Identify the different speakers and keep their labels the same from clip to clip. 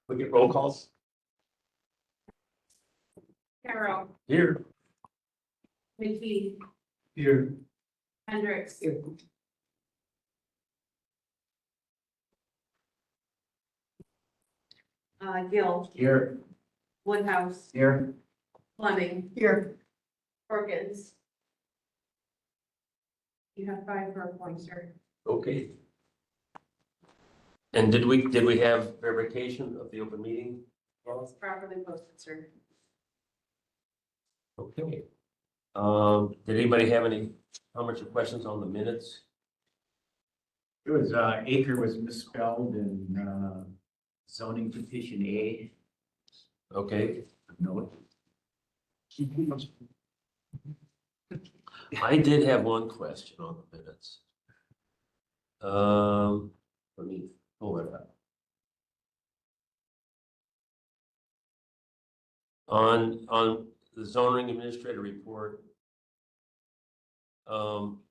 Speaker 1: We get roll calls
Speaker 2: Carol,
Speaker 1: here.
Speaker 2: McKee,
Speaker 1: Here.
Speaker 2: Hendricks. Gill,
Speaker 1: Here.
Speaker 2: Woodhouse,
Speaker 1: Here.
Speaker 2: Fleming. Here. Perkins. You have 5 for a point, sir.
Speaker 1: Okay. And did we have verification of the open meeting?
Speaker 2: It's properly posted, sir.
Speaker 1: Okay. Did anybody have any comments or questions on the minutes?
Speaker 3: It was, acre was misspelled in, zoning petition A.
Speaker 1: Okay,
Speaker 3: No.
Speaker 1: I did have one question on the minutes. Let me pull it up. On the zoning administrator report,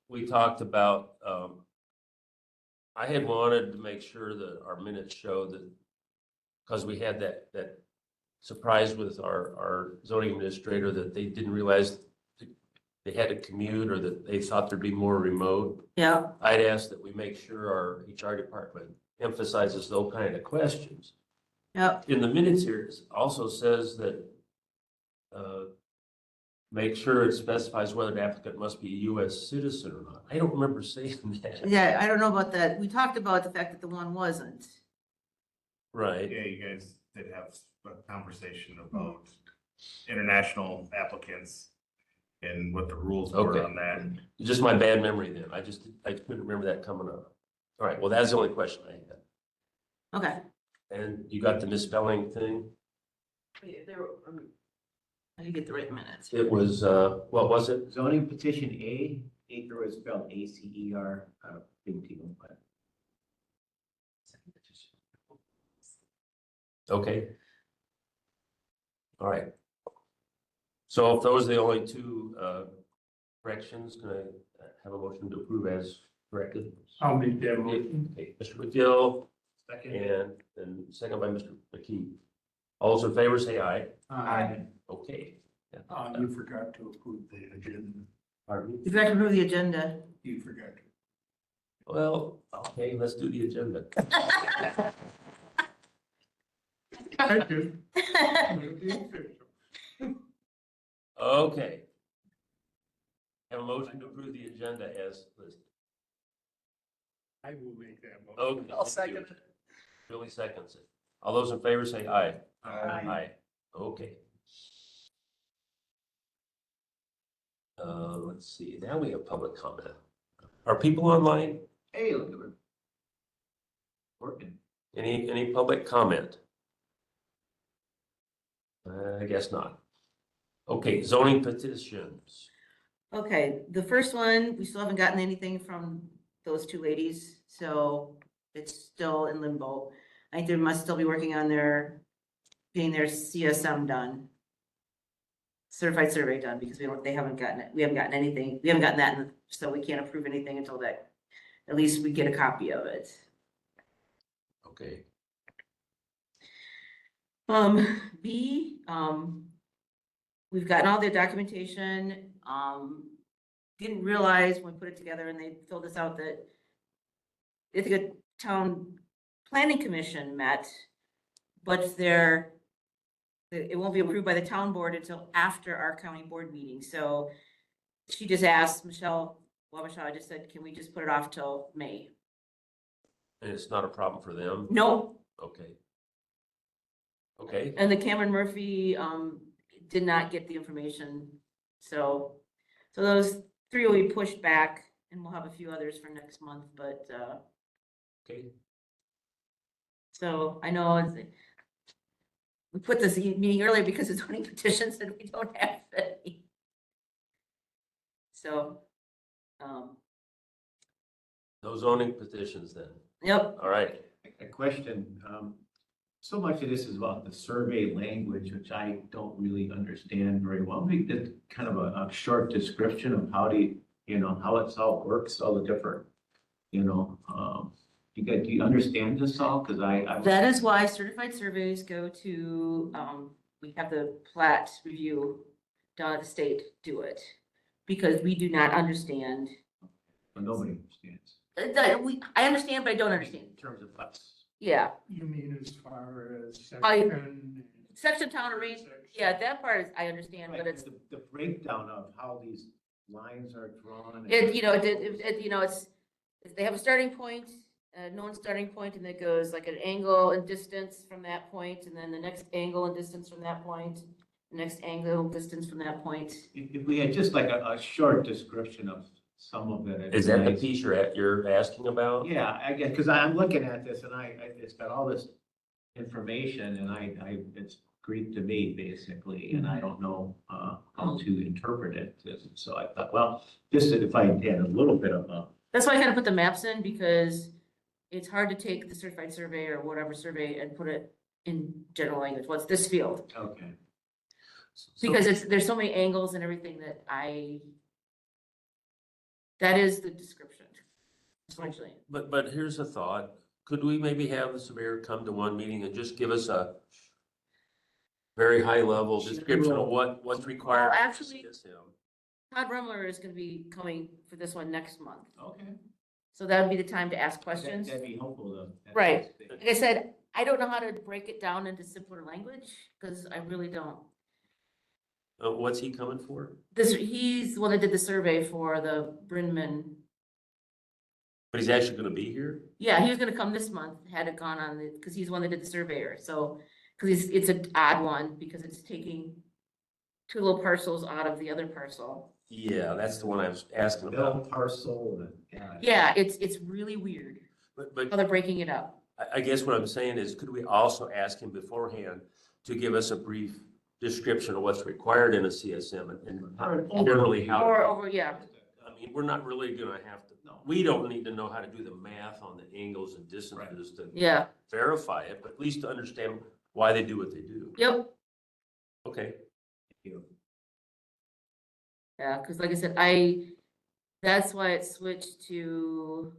Speaker 1: we talked about, I had wanted to make sure that our minutes show that, because we had that surprise with our zoning administrator that they didn't realize they had to commute or that they thought there'd be more remote.
Speaker 4: Yeah,
Speaker 1: I'd ask that we make sure our HR department emphasizes those kind of questions.
Speaker 4: yep,
Speaker 1: In the minutes here, it also says that make sure it specifies whether the applicant must be a US citizen or not. I don't remember saying that.
Speaker 4: yeah, I don't know about that. We talked about the fact that the one wasn't.
Speaker 1: Right,
Speaker 5: Yeah, you guys did have a conversation about international applicants and what the rules
Speaker 1: Okay.
Speaker 5: were on that.
Speaker 1: just my bad memory then. I couldn't remember that coming up. All right, well, that's the only question I had.
Speaker 4: Okay.
Speaker 1: And you got the misspelling thing?
Speaker 4: I didn't get the right minutes.
Speaker 1: It was, what was it?
Speaker 3: Zoning petition A, acre was spelled ACER, big deal, but.
Speaker 1: Okay. All right. So if those are the only two corrections, can I have a motion to approve as corrected?
Speaker 6: I'll make that motion.
Speaker 1: Okay, Mr. McGill,
Speaker 5: Second.
Speaker 1: and second by Mr. McKee. All those in favor say aye.
Speaker 6: Aye.
Speaker 1: Okay.
Speaker 6: You forgot to approve the agenda.
Speaker 1: Pardon me?
Speaker 4: You forgot to approve the agenda.
Speaker 6: You forgot to.
Speaker 1: Well, okay, let's do the agenda.
Speaker 6: I do.
Speaker 1: Okay. Have a motion to approve the agenda as listed.
Speaker 6: I will make that motion.
Speaker 1: Okay. I'll second it. Billy seconds it. All those in favor say aye.
Speaker 6: Aye.
Speaker 1: Okay. Let's see, now we have public comment. Are people online?
Speaker 3: Hey, look at it. Working.
Speaker 1: Any public comment? I guess not. Okay, zoning petitions.
Speaker 4: Okay, the first one, we still haven't gotten anything from those two ladies, so it's still in limbo. I think they must still be working on getting their CSM done. Certified survey done, because they haven't gotten it, we haven't gotten anything, we haven't gotten that, so we can't approve anything until that, at least we get a copy of it.
Speaker 1: Okay,
Speaker 4: B, we've gotten all the documentation, didn't realize when we put it together and they filled this out that I think a town planning commission met, but it won't be approved by the town board until after our county board meeting, so she just asked Michelle, I just said, can we just put it off till May?
Speaker 1: and it's not a problem for them?
Speaker 4: No,
Speaker 1: Okay. Okay,
Speaker 4: and the Cameron Murphy, did not get the information, so those three will be pushed back, and we'll have a few others for next month, but,
Speaker 1: okay,
Speaker 4: so I know we put this meeting earlier because it's zoning petitions and we don't have any. So,
Speaker 1: no zoning petitions then.
Speaker 4: yep,
Speaker 1: All right,
Speaker 3: A question, so much of this is about the survey language, which I don't really understand very well. We did kind of a short description of how how it all works, all the different, do you understand this all? Cause I.
Speaker 4: That is why certified surveys go to, we have the plat review down at the state do it. Because we do not understand.
Speaker 3: Nobody understands.
Speaker 4: I understand, but I don't understand.
Speaker 3: In terms of us.
Speaker 4: Yeah,
Speaker 6: You mean as far as
Speaker 4: I-
Speaker 6: section?
Speaker 4: section town arrange, yeah, that part is, I understand, but
Speaker 3: Right,
Speaker 4: it's,
Speaker 3: the breakdown of how these lines are drawn. and-
Speaker 4: it, you know, you know, it's, they have a starting point, a known starting point, and it goes like an angle and distance from that point, and then the next angle and distance from that point, the next angle and distance from that point.
Speaker 3: If we had just like a short description of some of it. it'd
Speaker 1: Is
Speaker 3: be
Speaker 1: that the
Speaker 3: nice.
Speaker 1: piece you're asking about?
Speaker 3: Yeah, I guess, because I'm looking at this and it's got all this information and it's Greek to me, basically, and I don't know, how to interpret it. So I thought, well, just if I had a little bit of a,
Speaker 4: That's why I kind of put the maps in, because it's hard to take the certified survey or whatever survey and put it in general language. What's this field?
Speaker 3: okay.
Speaker 4: Because there's so many angles and everything that is the description. Essentially.
Speaker 1: But here's a thought. Could we maybe have the surveyor come to one meeting and just give us a very high level description of what's required?
Speaker 4: Well,
Speaker 1: for
Speaker 4: actually-
Speaker 1: CSM?
Speaker 4: Todd Rumler is gonna be coming for this one next month.
Speaker 3: Okay.
Speaker 4: So that would be the time to ask questions.
Speaker 3: That'd be helpful though.
Speaker 4: Right. Like I said, I don't know how to break it down into simpler language, because I really don't.
Speaker 1: What's he coming for?
Speaker 4: He's the one that did the survey for the Brynman.
Speaker 1: But he's actually gonna be here?
Speaker 4: Yeah, he was gonna come this month, had it gone on the, because he's the one that did the surveyor, so, because it's an odd one, because it's taking two little parcels out of the other parcel.
Speaker 1: Yeah, that's the one I was asking
Speaker 3: Bill
Speaker 1: about.
Speaker 3: parcel and, yeah.
Speaker 4: Yeah, it's really weird
Speaker 1: But
Speaker 4: how they're breaking it up.
Speaker 1: I guess what I'm saying is, could we also ask him beforehand to give us a brief description of what's required in a CSM and generally how?
Speaker 4: Or, yeah,
Speaker 1: I mean, we're not really gonna have to,
Speaker 3: No.
Speaker 1: we don't need to know how to do the math on the angles and distances to
Speaker 4: yeah,
Speaker 1: verify it, but at least to understand why they do what they do.
Speaker 4: yep,
Speaker 1: Okay,
Speaker 4: yeah, because like I said, that's why it switched to,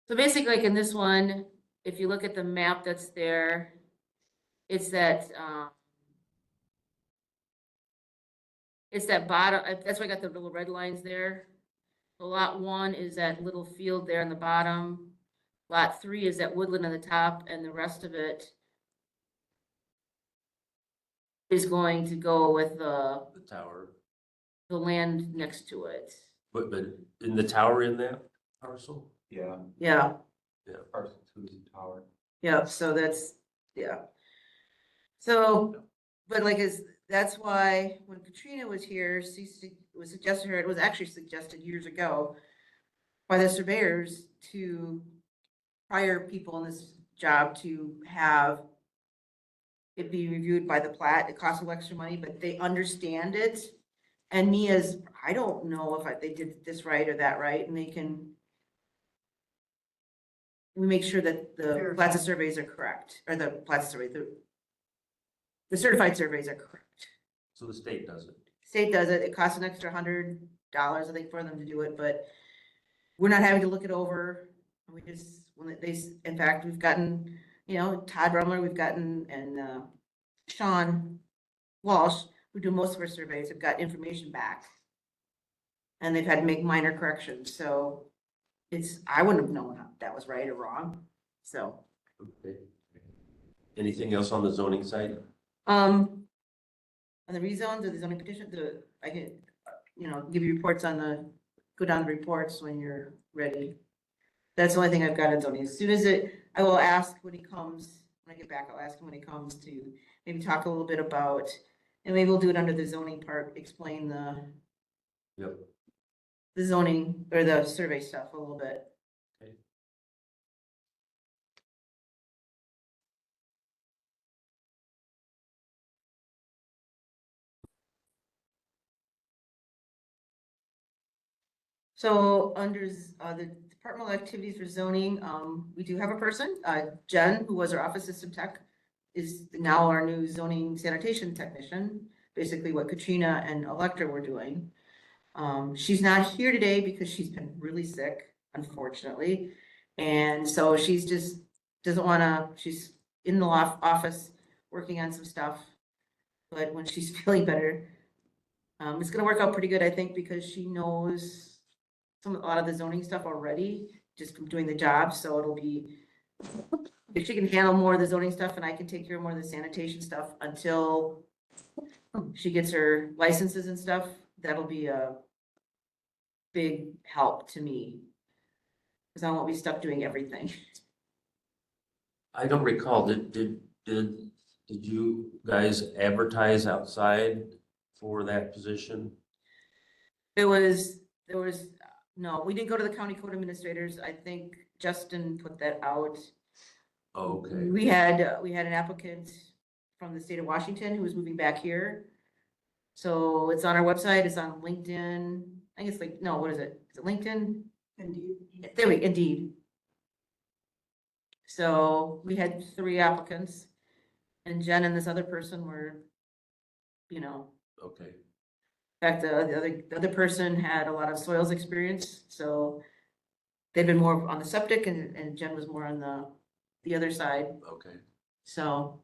Speaker 4: so basically like in this one, if you look at the map that's there, it's that, it's that bottom, that's why I got the little red lines there. So lot 1 is that little field there in the bottom. Lot 3 is that woodland on the top, and the rest of it is going to go with the
Speaker 1: the tower,
Speaker 4: land next to it.
Speaker 1: but in the tower in that parcel?
Speaker 3: Yeah.
Speaker 4: Yeah,
Speaker 3: Parcel 2 is the tower.
Speaker 4: yeah, so that's, yeah. So, but like that's why when Katrina was here, it was suggested her, it was actually suggested years ago by the surveyors to prior people in this job to have it be reviewed by the plat. It costs a little extra money, but they understand it. And me as, I don't know if they did this right or that right, and we make sure that the plats of surveys are correct, or the plats survey, the certified surveys are correct.
Speaker 1: So the state does it.
Speaker 4: State does it. It costs an extra $100, I think, for them to do it, but we're not having to look it over. We just, in fact, we've gotten, Todd Rumler, we've gotten, and Sean Walsh, who do most of our surveys, have got information back. And they've had to make minor corrections, so I wouldn't have known if that was right or wrong, so.
Speaker 1: Okay. Anything else on the zoning side?
Speaker 4: On the rezones or the zoning petition, I can, give you reports go down the reports when you're ready. That's the only thing I've got on zoning. As soon as I will ask when he comes, when I get back, I'll ask him when he comes to maybe talk a little bit about, and maybe we'll do it under the zoning part, explain
Speaker 1: Yep.
Speaker 4: the zoning or the survey stuff a little bit.
Speaker 1: Okay.
Speaker 4: So under the departmental activities for zoning, we do have a person, Jen, who was our office system tech, is now our new zoning sanitation technician, basically what Katrina and Electra were doing. She's not here today because she's been really sick. unfortunately. And so she's just, doesn't wanna, she's in the office, working on some stuff. But when she's feeling better, it's gonna work out pretty good, I think, because she knows a lot of the zoning stuff already, just from doing the job, so it'll be, if she can handle more of the zoning stuff and I can take care of more of the sanitation stuff until she gets her licenses and stuff, that'll be a big help to me. Cause I won't be stuck doing everything.
Speaker 1: I don't recall, did you guys advertise outside for that position?
Speaker 4: There was, no, we didn't go to the county code administrators. I think Justin put that out.
Speaker 1: Okay,
Speaker 4: We had an applicant from the state of Washington who was moving back here. So it's on our website, it's on LinkedIn. I think it's like, no, what is it? Is it LinkedIn?
Speaker 2: Indeed.
Speaker 4: There we, Indeed. So we had 3 applicants and Jen and this other person were, in
Speaker 1: okay.
Speaker 4: fact, the other person had a lot of soils experience, so they'd been more on the septic and Jen was more on the other side,
Speaker 1: Okay.
Speaker 4: so.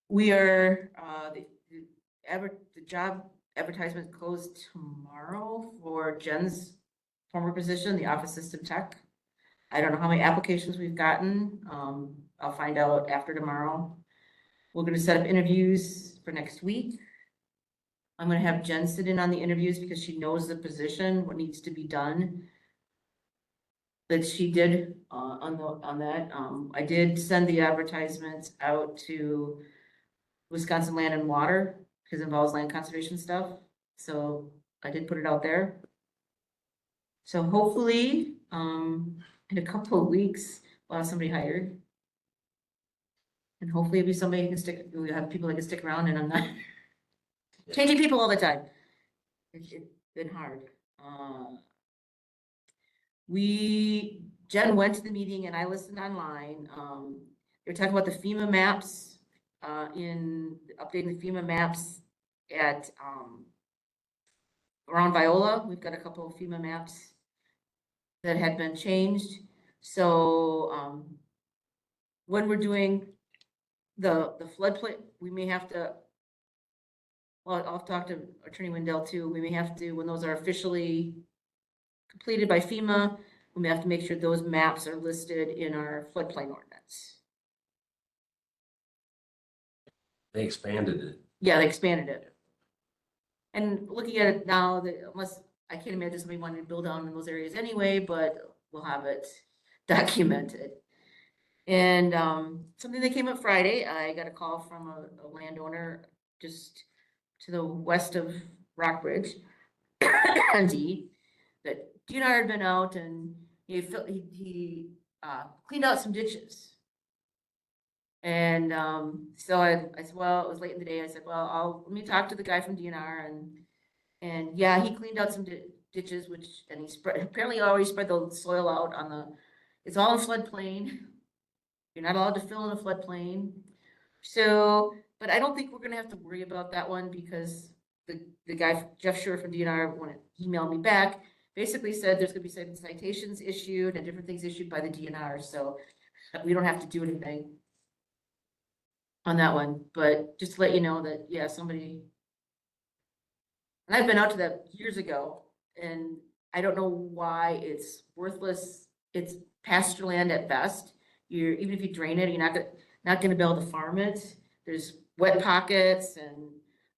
Speaker 4: We are, the job advertisement closed tomorrow for Jen's former position, the office system tech. I don't know how many applications we've gotten. I'll find out after tomorrow. We're gonna set up interviews for next week. I'm gonna have Jen sit in on the interviews because she knows the position, what needs to be done. That she did, on that. I did send the advertisements out to Wisconsin Land and Water, because it involves land conservation stuff. So I did put it out there. So hopefully, in a couple of weeks, we'll have somebody hired. And hopefully it'll be somebody who can stick, we have people that can stick around and I'm not changing people all the time. It's been hard. Jen went to the meeting and I listened online. They were talking about the FEMA maps, in updating the FEMA maps at, around Viola. We've got a couple of FEMA maps that had been changed. So, when we're doing the floodplain, we may have to, well, I'll talk to Attorney Wendell too. We may have to, when those are officially completed by FEMA, we may have to make sure those maps are listed in our floodplain ordinance.
Speaker 1: They expanded it.
Speaker 4: Yeah, they expanded it. And looking at it now, that unless, I can't imagine somebody wanting to build down in those areas anyway, but we'll have it documented. And something that came up Friday, I got a call from a landowner just to the west of Rockbridge, County, that DNR had been out and he cleaned out some ditches. And so I said, well, it was late in the day. I said, well, let me talk to the guy from DNR and yeah, he cleaned out some ditches, and he apparently always spread the soil out it's all in floodplain. You're not allowed to fill in a floodplain. So, but I don't think we're gonna have to worry about that one because the guy, Jeff Schur from DNR, when it emailed me back, basically said there's gonna be some citations issued and different things issued by the DNR, so we don't have to do anything on that one, but just to let you know that, yeah, somebody, and I've been out to that years ago, and I don't know why it's worthless. It's pasture land at best. Even if you drain it, you're not gonna be able to farm it. There's wet pockets, and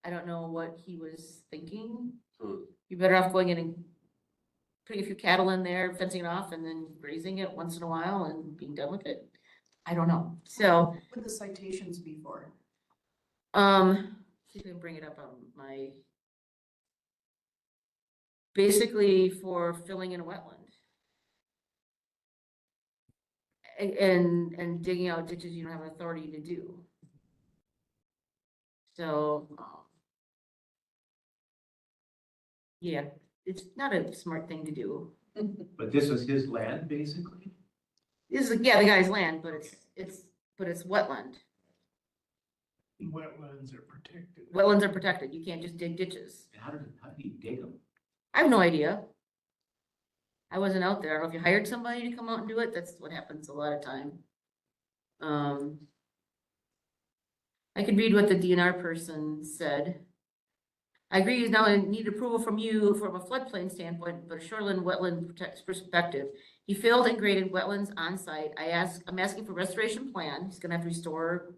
Speaker 4: I don't know what he was thinking. You're better off going in and putting a few cattle in there, fencing it off, and then grazing it once in a while and being done with it. I don't know. So,
Speaker 2: What would the citations be for?
Speaker 4: see if I can bring it up on my, basically for filling in a wetland. And digging out ditches you don't have authority to do. So, yeah, it's not a smart thing to do.
Speaker 3: But this was his land, basically?
Speaker 4: This is, yeah, the guy's land, but it's wetland.
Speaker 6: Wetlands are protected.
Speaker 4: Wetlands are protected. You can't just dig ditches.
Speaker 3: How did he dig them?
Speaker 4: I have no idea. I wasn't out there. I don't know if you hired somebody to come out and do it. That's what happens a lot of time. I could read what the DNR person said. I agree, you now need approval from you from a floodplain standpoint, but a shoreline wetland protects perspective. He filled and graded wetlands on site. I'm asking for restoration plan. He's gonna have to restore,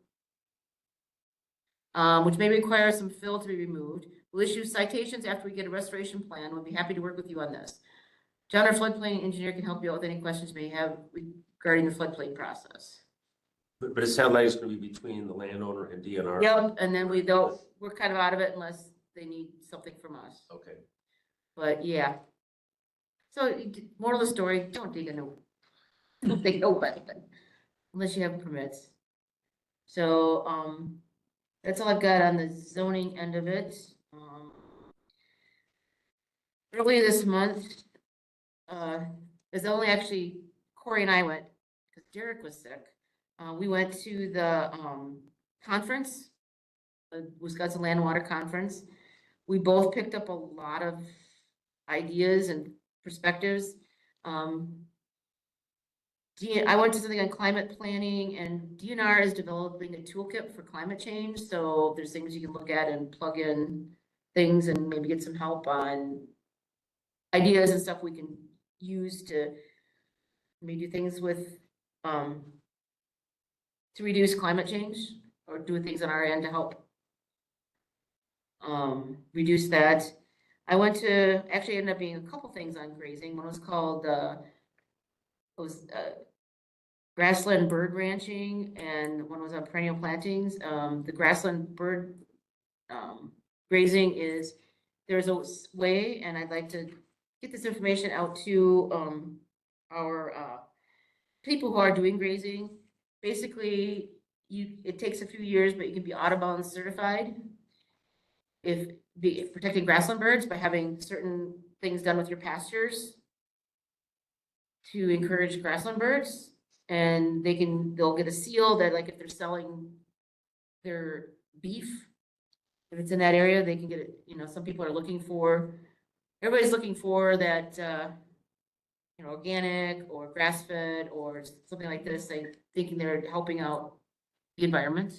Speaker 4: which may require some fill to be removed. We'll issue citations after we get a restoration plan. We'll be happy to work with you on this. John, our floodplain engineer, can help you out with any questions you may have regarding the floodplain process.
Speaker 1: But it sounds like it's gonna be between the landowner and DNR.
Speaker 4: Yep, and then we're kind of out of it unless they need something from us.
Speaker 1: Okay.
Speaker 4: But yeah. So moral of the story, don't dig don't dig no wetland unless you have permits. So, that's all I've got on the zoning end of it. Earlier this month, there's only actually Corey and I went, because Derek was sick. We went to the, conference, the Wisconsin Land and Water Conference. We both picked up a lot of ideas and perspectives. I went to something on climate planning, and DNR is developing a toolkit for climate change. So there's things you can look at and plug in things and maybe get some help on ideas and stuff we can use to maybe do things with, to reduce climate change or do things on our end to help reduce that. I went to, actually ended up being a couple things on grazing. One was called, grassland bird ranching, and one was on perennial plantings. The grassland bird, grazing is, there's a way, and I'd like to get this information out to, our, people who are doing grazing. Basically, it takes a few years, but you can be Audubon certified if protecting grassland birds by having certain things done with your pastures to encourage grassland birds. And they'll get a seal that, like, if they're selling their beef, if it's in that area, they can get it. You know, some people are looking for, everybody's looking for that, organic or grass-fed or something like this, thinking they're helping out the environment.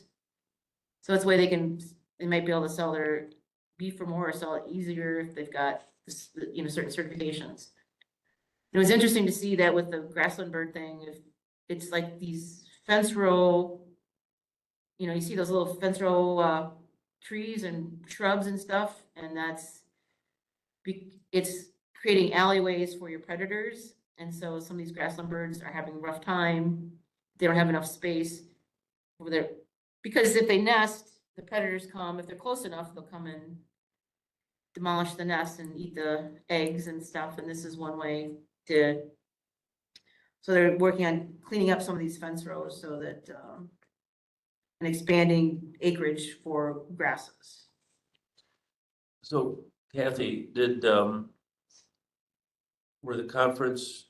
Speaker 4: So it's a way they might be able to sell their beef for more or sell it easier if they've got this, certain certifications. It was interesting to see that with the grassland bird thing, if it's like these fence row, you see those little fence row trees and shrubs and stuff, and it's creating alleyways for your predators. And so some of these grassland birds are having a rough time. They don't have enough space over there, because if they nest, the predators come. If they're close enough, they'll come and demolish the nest and eat the eggs and stuff. And this is one way so they're working on cleaning up some of these fence rows so that, and expanding acreage for grasses.
Speaker 1: So Kathy, were the conference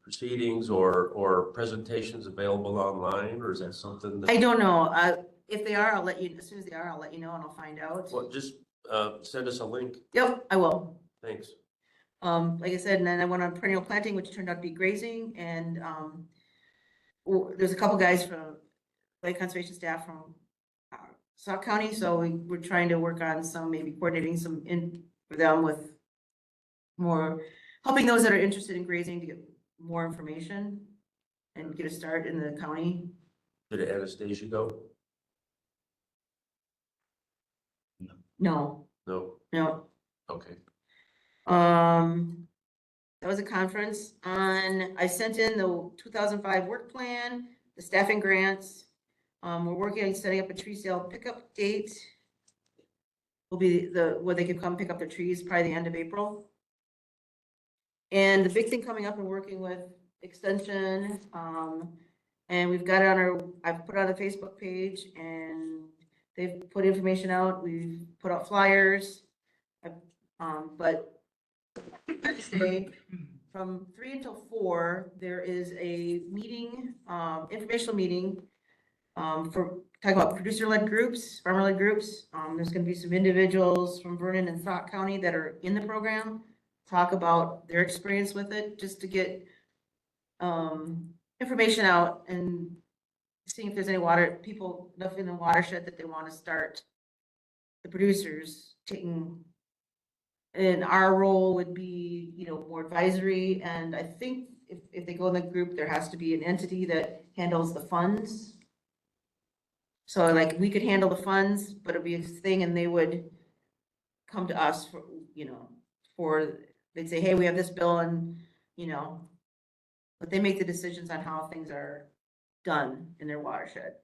Speaker 1: proceedings or presentations available online, or is that something that?
Speaker 4: I don't know. If they are, I'll let you, as soon as they are, I'll let you know and I'll find out.
Speaker 1: Well, just send us a link.
Speaker 4: Yep, I will.
Speaker 1: Thanks.
Speaker 4: Like I said, and then I went on perennial planting, which turned out to be grazing, and there's a couple guys from Lake Conservation staff from Sauk County, so we're trying to work on maybe coordinating some for them with more, helping those that are interested in grazing to get more information and get a start in the county.
Speaker 1: Did Anastasia go?
Speaker 4: No,
Speaker 1: No.
Speaker 4: no.
Speaker 1: Okay.
Speaker 4: That was a conference I sent in the 2005 work plan, the staffing grants. We're working on setting up a tree sale pickup date. Will be where they can come pick up their trees, probably the end of April. And the big thing coming up, we're working with Extension, and we've got it I've put it on the Facebook page, and they've put information out. We've put out flyers, but Thursday from 3 until 4, there is a meeting, informational meeting For, talking about producer-led groups, farmer-led groups, there's gonna be some individuals from Vernon and Scott County that are in the program. Talk about their experience with it, just to get, information out and seeing if there's any people enough in the watershed that they wanna start the producers taking. And our role would be, more advisory, and I think if they go in the group, there has to be an entity that handles the funds. So like, we could handle the funds, but it'd be a thing, and they would come to us for, they'd say, hey, we have this bill, and, but they make the decisions on how things are done in their watershed.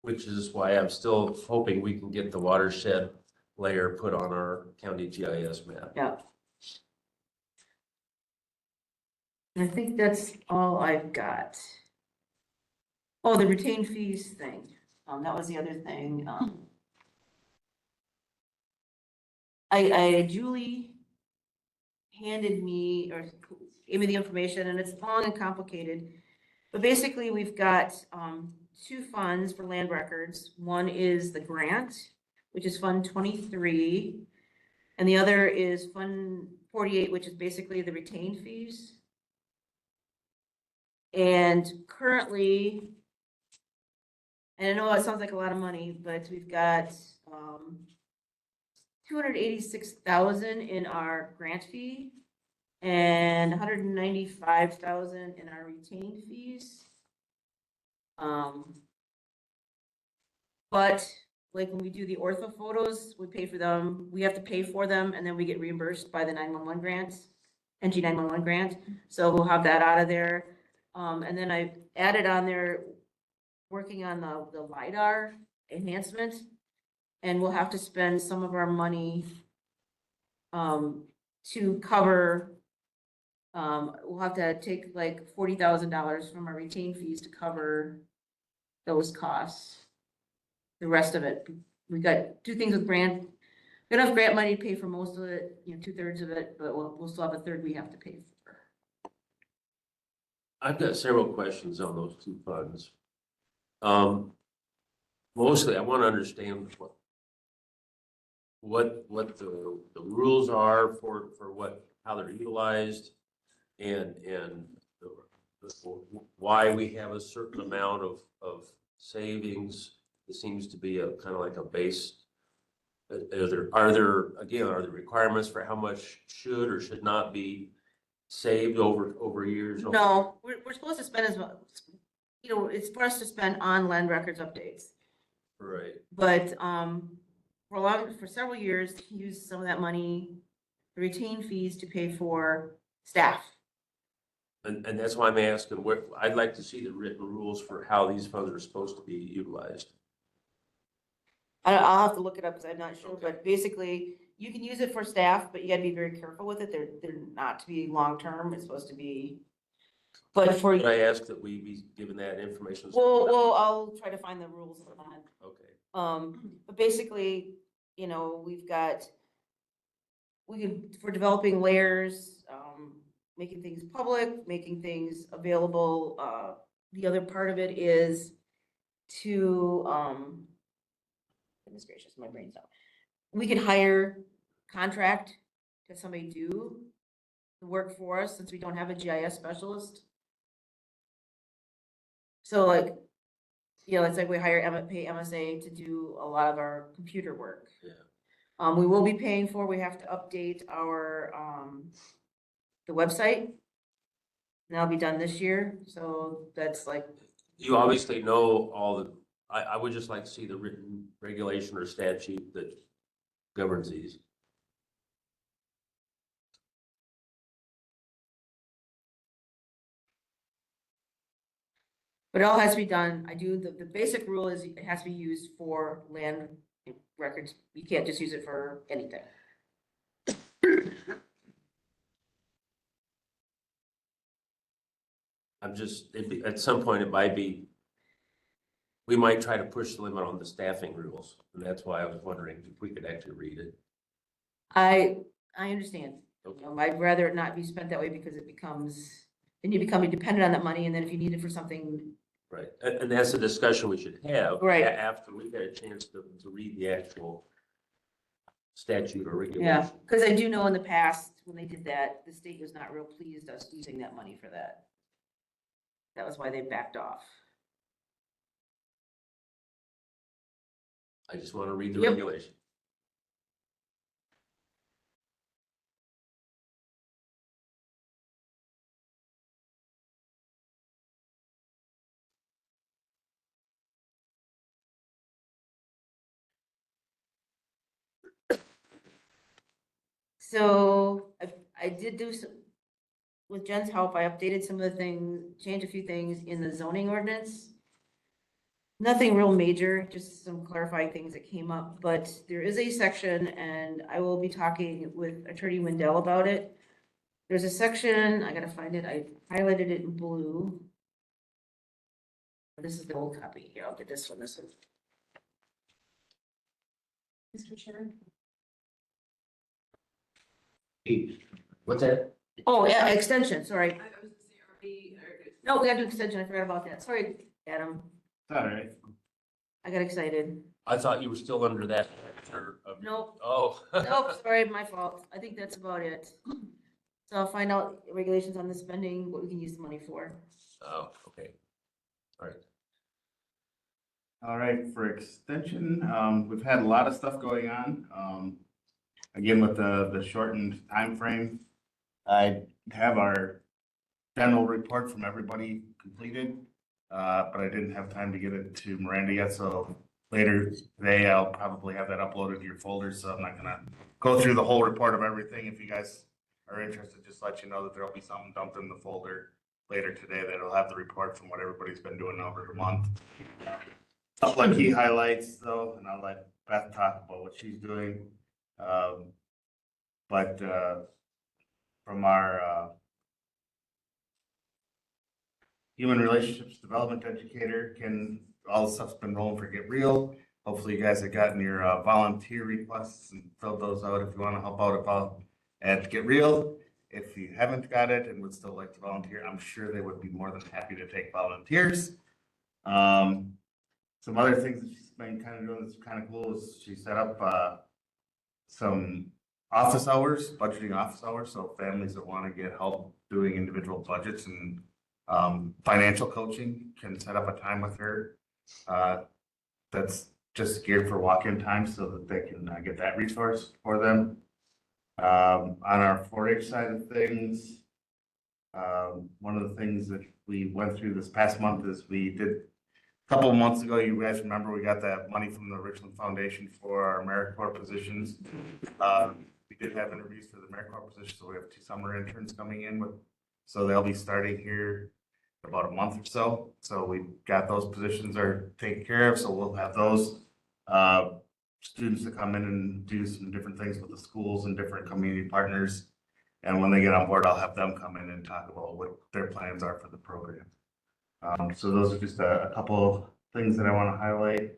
Speaker 1: Which is why I'm still hoping we can get the watershed layer put on our county GIS map.
Speaker 4: Yeah. And I think that's all I've got. Oh, the retained fees thing, that was the other thing, Julie handed me, or gave me the information, and it's long and complicated. But basically, we've got, two funds for land records. One is the grant, which is Fund 23, and the other is Fund 48, which is basically the retained fees. And currently, and I know it sounds like a lot of money, but we've got 286,000 in our grant fee and 195,000 in our retained fees. But like when we do the ortho photos, we pay for them, we have to pay for them, and then we get reimbursed by the 911 grant, NG 911 grant. So we'll have that out of there. And then I added on there, working on the LiDAR enhancement, and we'll have to spend some of our money to cover, we'll have to take like $40,000 from our retained fees to cover those costs. The rest of it, we got two things with grant. We don't have grant money to pay for most of it, 2/3 of it, but we'll still have a third we have to pay for.
Speaker 1: I've got several questions on those two funds. Mostly I want to understand what the rules are for how they're utilized, and why we have a certain amount of savings. It seems to be a kind of like a base. Are there requirements for how much should or should not be saved over years?
Speaker 4: No, we're supposed to spend as much, it's for us to spend on land records updates.
Speaker 1: Right.
Speaker 4: But, for several years, he used some of that money, the retained fees, to pay for staff.
Speaker 1: And that's why I'm asking, I'd like to see the written rules for how these funds are supposed to be utilized.
Speaker 4: I'll have to look it up because I'm not sure,
Speaker 1: Okay.
Speaker 4: but basically, you can use it for staff, but you gotta be very careful with it. They're not to be long-term, it's supposed to be. But for,
Speaker 1: Could I ask that we be given that information?
Speaker 4: well, I'll try to find the rules on that.
Speaker 1: Okay.
Speaker 4: But basically, for developing layers, making things public, making things available. The other part of it is to, goodness gracious, my brain's out. We can contract to somebody do the work for us, since we don't have a GIS specialist. So like, it's like we pay MSA to do a lot of our computer work.
Speaker 1: Yeah.
Speaker 4: We will be paying we have to update our, the website. And that'll be done this year, so that's like,
Speaker 1: You obviously know I would just like to see the written regulation or statute that governs these.
Speaker 4: but it all has to be done. The basic rule is it has to be used for land records. You can't just use it for anything.
Speaker 1: At some point, we might try to push the limit on the staffing rules. And that's why I was wondering if we could actually read it.
Speaker 4: I understand.
Speaker 1: Okay.
Speaker 4: I'd rather it not be spent that way, because then you become dependent on that money, and then if you need it for something
Speaker 1: Right, and that's a discussion we should have.
Speaker 4: Right.
Speaker 1: After we've had a chance to read the actual statute or
Speaker 4: Yeah,
Speaker 1: regulation.
Speaker 4: because I do know in the past, when they did that, the state was not real pleased us using that money for that. That was why they backed off.
Speaker 1: I just want to read the
Speaker 4: Yep.
Speaker 1: regulation.
Speaker 4: So I did do some, with Jen's help, I updated some of the things, changed a few things in the zoning ordinance. Nothing real major, just some clarifying things that came up, but there is a section, and I will be talking with Attorney Wendell about it. There's a section, I gotta find it, I highlighted it in blue. This is the old copy, here, I'll get this one, this one.
Speaker 2: Mr. Chair?
Speaker 1: What's that?
Speaker 4: Oh, yeah, extension, sorry.
Speaker 2: I was gonna say, are we,
Speaker 4: No, we gotta do extension, I forgot about that, sorry, Adam,
Speaker 3: All right.
Speaker 4: I got excited.
Speaker 1: I thought you were still under that. chapter of-
Speaker 4: Nope.
Speaker 1: Oh.
Speaker 4: Nope, sorry, my fault. I think that's about it. So I'll find out regulations on the spending, what we can use the money for.
Speaker 1: Oh, okay. All right.
Speaker 5: All right, for extension, we've had a lot of stuff going on. Again, with the shortened time frame, I have our general report from everybody completed, but I didn't have time to get it to Miranda yet, so later today, I'll probably have that uploaded to your folder, so I'm not gonna go through the whole report of everything. If you guys are interested, just let you know that there'll be something dumped in the folder later today that'll have the report from what everybody's been doing over the month. Couple of key highlights though, and I'll let Beth talk about what she's doing. But from our human relationships development educator, all the stuff's been rolling for Get Real. Hopefully you guys have gotten your volunteer requests and filled those out if you want to help out at Get Real. If you haven't got it and would still like to volunteer, I'm sure they would be more than happy to take volunteers. Some other things that she's been kind of doing that's kind of cool is she set up some office hours, budgeting office hours, so families that want to get help doing individual budgets and financial coaching can set up a time with her. That's just geared for walk-in time so that they can get that resource for them. On our 4-H side of things, one of the things that we went through this past month is we did a couple of months ago, you guys remember we got that money from the Richland Foundation for our AmeriCorps positions. We did have interviews for the AmeriCorps position, so we have 2 summer interns coming in so they'll be starting here in about a month or so. So we got those positions are taken care of, so we'll have those students to come in and do some different things with the schools and different community partners. And when they get on board, I'll have them come in and talk about what their plans are for the program. So those are just a couple of things that I want to highlight.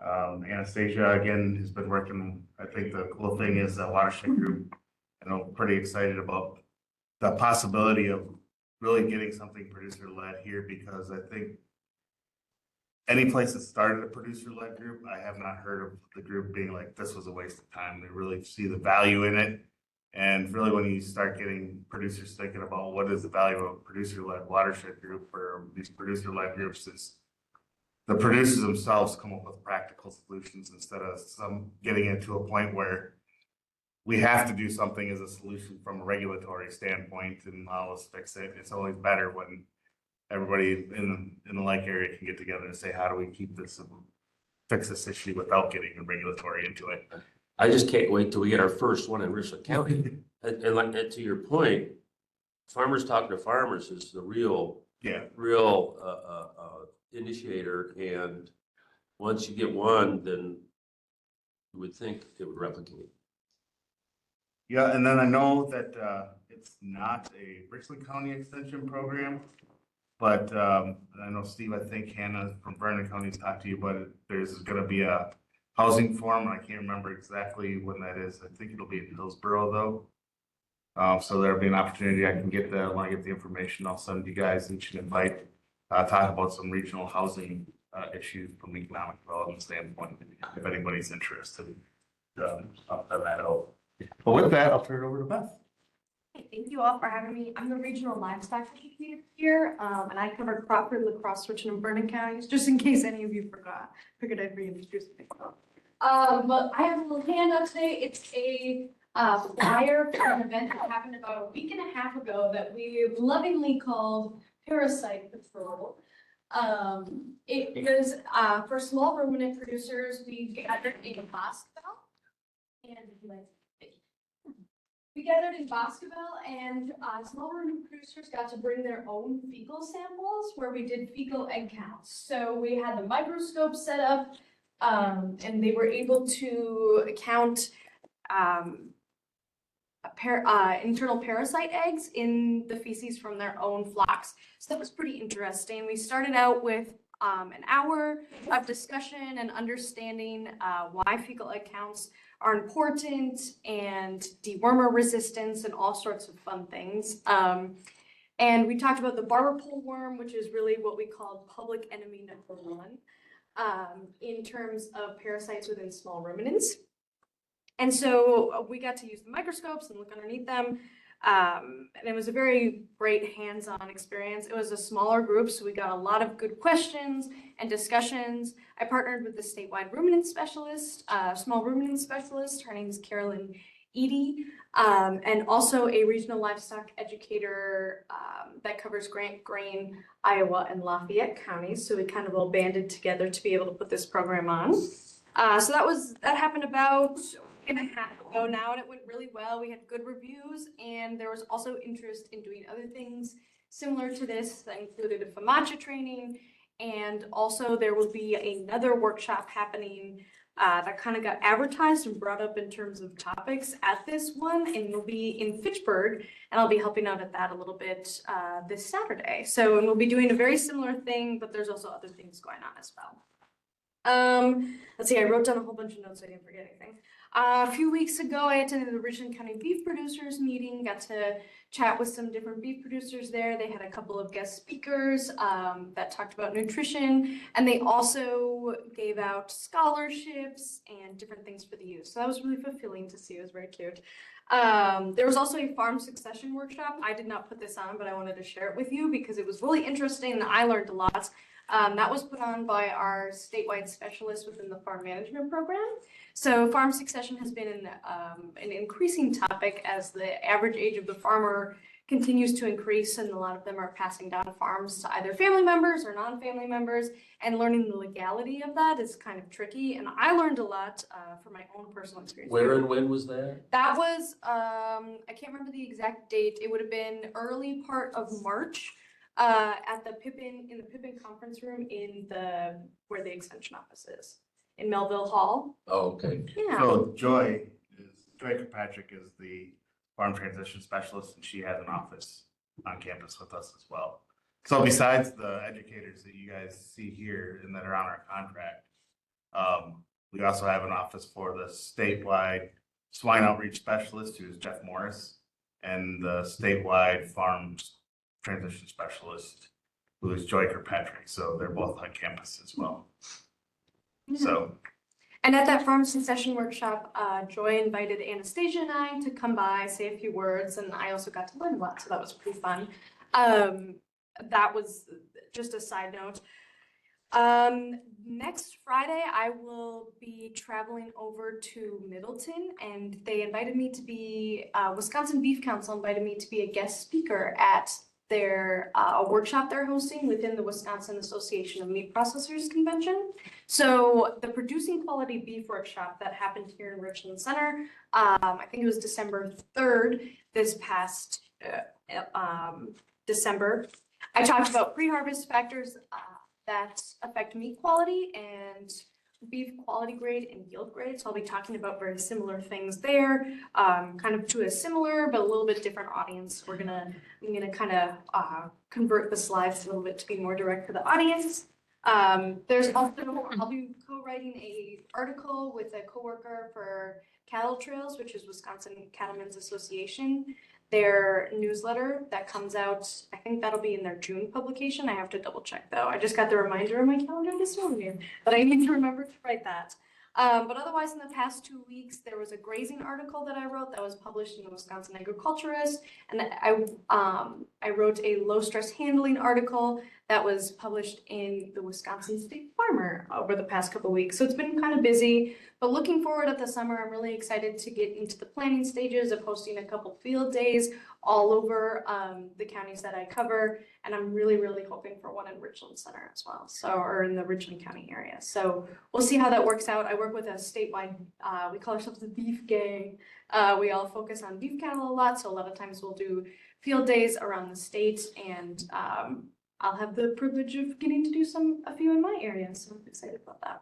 Speaker 5: Anastasia, again, has been working. I think the cool thing is the watershed group, and I'm pretty excited about the possibility of really getting something producer-led here, because I think any place that started a producer-led group, I have not heard of the group being like, this was a waste of time. They really see the value in it. And really, when you start getting producers thinking about what is the value of a producer-led watershed group or these producer-led groups, is the producers themselves come up with practical solutions instead of some getting into a point where we have to do something as a solution from a regulatory standpoint and let's fix it. It's always better when everybody in the like area can get together and say, how do we keep this and fix this issue without getting regulatory into it?
Speaker 1: I just can't wait till we get our first one in Richland County. And like, and to your point, farmers talking to farmers is the real initiator. And once you get one, then you would think it would replicate.
Speaker 5: Yeah, and then I know that it's not a Richland County extension program, but I know Steve, I think Hannah from Vernon County has talked to you, but there's going to be a housing forum. I can't remember exactly when that is. I think it'll be in Hillsborough though. So there'll be an opportunity. I can get when I get the information, I'll send you guys each an invite talk about some regional housing issues from economic development standpoint, if anybody's interested. I'll send that out. But with that, I'll turn it over to Beth.
Speaker 7: Hey, thank you all for having me. I'm the regional livestock educator here, and I cover Crawford, La Crosse, Richland, and Vernon counties, just in case any of you forgot. Figured I'd reintroduce myself. But I have a little handout today. It's a flyer for an event that happened about a week and a half ago that we lovingly called Parasite Patrol. It was for small ruminant producers. We gathered in Boscoville, and small ruminant producers got to bring their own fecal samples where we did fecal egg counts. So we had the microscope set up, and they were able to count internal parasite eggs in the feces from their own flocks. So that was pretty interesting. We started out with an hour of discussion and understanding why fecal egg counts are important and dewormer resistance and all sorts of fun things. And we talked about the barber pole worm, which is really what we call public enemy #1 in terms of parasites within small ruminants. And so we got to use the microscopes and look underneath them. And it was a very great hands-on experience. It was a smaller group, so we got a lot of good questions and discussions. I partnered with the statewide ruminant specialist, small ruminant specialist. Her name is Carolyn Eady, and also a regional livestock educator that covers Grant, Grain, Iowa, and Lafayette counties. So we kind of all banded together to be able to put this program on. So that happened about a week and a half ago now, and it went really well. We had good reviews, and there was also interest in doing other things similar to this that included a FAMACHA training, and also there will be another workshop happening that kind of got advertised and brought up in terms of topics at this one, and it'll be in Fitchburg, and I'll be helping out at that a little bit this Saturday. So, and we'll be doing a very similar thing, but there's also other things going on as well. Let's see, I wrote down a whole bunch of notes so I didn't forget anything. A few weeks ago, I attended the Richland County beef producers meeting, got to chat with some different beef producers there. They had a couple of guest speakers that talked about nutrition, and they also gave out scholarships and different things for the youth. So that was really fulfilling to see. It was very cute. There was also a farm succession workshop. I did not put this on, but I wanted to share it with you because it was really interesting and I learned a lot. That was put on by our statewide specialist within the farm management program. So farm succession has been an increasing topic as the average age of the farmer continues to increase, and a lot of them are passing down farms to either family members or non-family members, and learning the legality of that is kind of tricky. And I learned a lot from my own personal experience.
Speaker 1: Where and when was that?
Speaker 7: That was, I can't remember the exact date. It would have been early part of March. At the Pippin conference room where the extension office is in Melville Hall.
Speaker 1: Oh, okay.
Speaker 7: Yeah.
Speaker 5: So Joy Kirkpatrick is the farm transition specialist, and she has an office on campus with us as well. So besides the educators that you guys see here and that are on our contract, we also have an office for the statewide swine outreach specialist, who is Jeff Morris, and the statewide farm transition specialist, who is Joy Kirkpatrick. So they're both on campus as well. So.
Speaker 7: And at that farm succession workshop, Joy invited Anastasia and I to come by, say a few words, and I also got to learn a lot, so that was pretty fun. That was just a side note. Next Friday, I will be traveling over to Middleton, and they invited me to be, Wisconsin Beef Council invited me to be a guest speaker at their workshop they're hosting within the Wisconsin Association of Meat Processors Convention. So the Producing Quality Beef workshop that happened here in Richland Center, I think it was December 3rd, this past December. I talked about pre-harvest factors that affect meat quality and beef quality grade and yield grade. So I'll be talking about very similar things there, kind of to a similar but a little bit different audience. I'm gonna kind of convert the slides a little bit to be more direct to the audience. There's also, I'll be co-writing a article with a coworker for Cattle Trails, which is Wisconsin Cattlemen's Association. their newsletter that comes out. I think that'll be in their June publication. I have to double check though. I just got the reminder on my calendar this morning, but I need to remember to write that. But otherwise, in the past 2 weeks, there was a grazing article that I wrote that was published in the Wisconsin Agriculturist, and I wrote a low stress handling article that was published in the Wisconsin State Farmer over the past couple of weeks. So it's been kind of busy, but looking forward at the summer, I'm really excited to get into the planning stages of hosting a couple field days all over the counties that I cover. And I'm really, really hoping for one in Richland Center as well. So, or in the Richland County area. So we'll see how that works out. I work with a statewide, we call ourselves the beef gang. We all focus on beef cattle a lot. So a lot of times we'll do field days around the state, and I'll have the privilege of getting to do a few in my area. So I'm excited about that.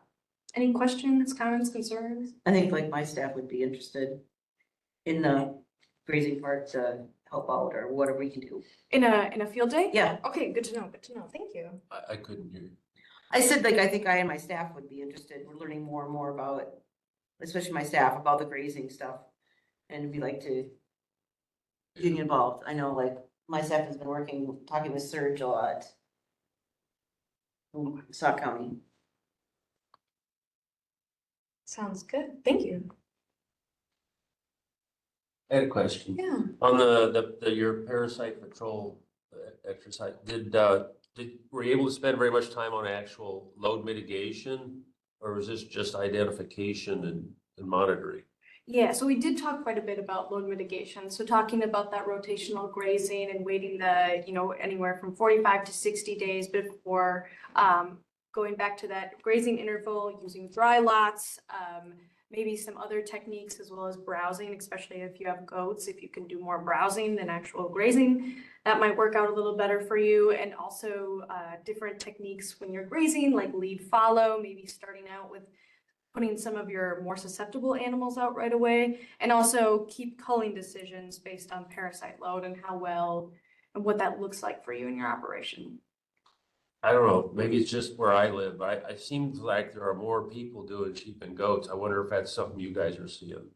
Speaker 7: Any questions, comments, concerns?
Speaker 4: I think like my staff would be interested in the grazing part to help out or whatever we can do.
Speaker 7: In a field day?
Speaker 4: Yeah,
Speaker 7: Okay, good to know, good to know. Thank you.
Speaker 1: I couldn't hear you.
Speaker 4: I said like, I think I and my staff would be interested. We're learning more and more about it, especially my staff, about the grazing stuff. And we like to get involved. I know like my staff has been talking with Serge a lot. From Sauk County.
Speaker 7: Sounds good. Thank you.
Speaker 1: I had a question.
Speaker 7: Yeah.
Speaker 1: On your parasite patrol exercise, were you able to spend very much time on actual load mitigation? Or was this just identification and monitoring?
Speaker 7: Yeah, so we did talk quite a bit about load mitigation. So talking about that rotational grazing and waiting anywhere from 45 to 60 days before going back to that grazing interval, using dry lots, maybe some other techniques as well as browsing, especially if you have goats. If you can do more browsing than actual grazing, that might work out a little better for you. And also different techniques when you're grazing, like lead follow, maybe starting out with putting some of your more susceptible animals out right away, and also keep culling decisions based on parasite load and how well and what that looks like for you in your operation.
Speaker 1: I don't know, maybe it's just where I live. I seems like there are more people doing sheep and goats. I wonder if that's something you guys are seeing.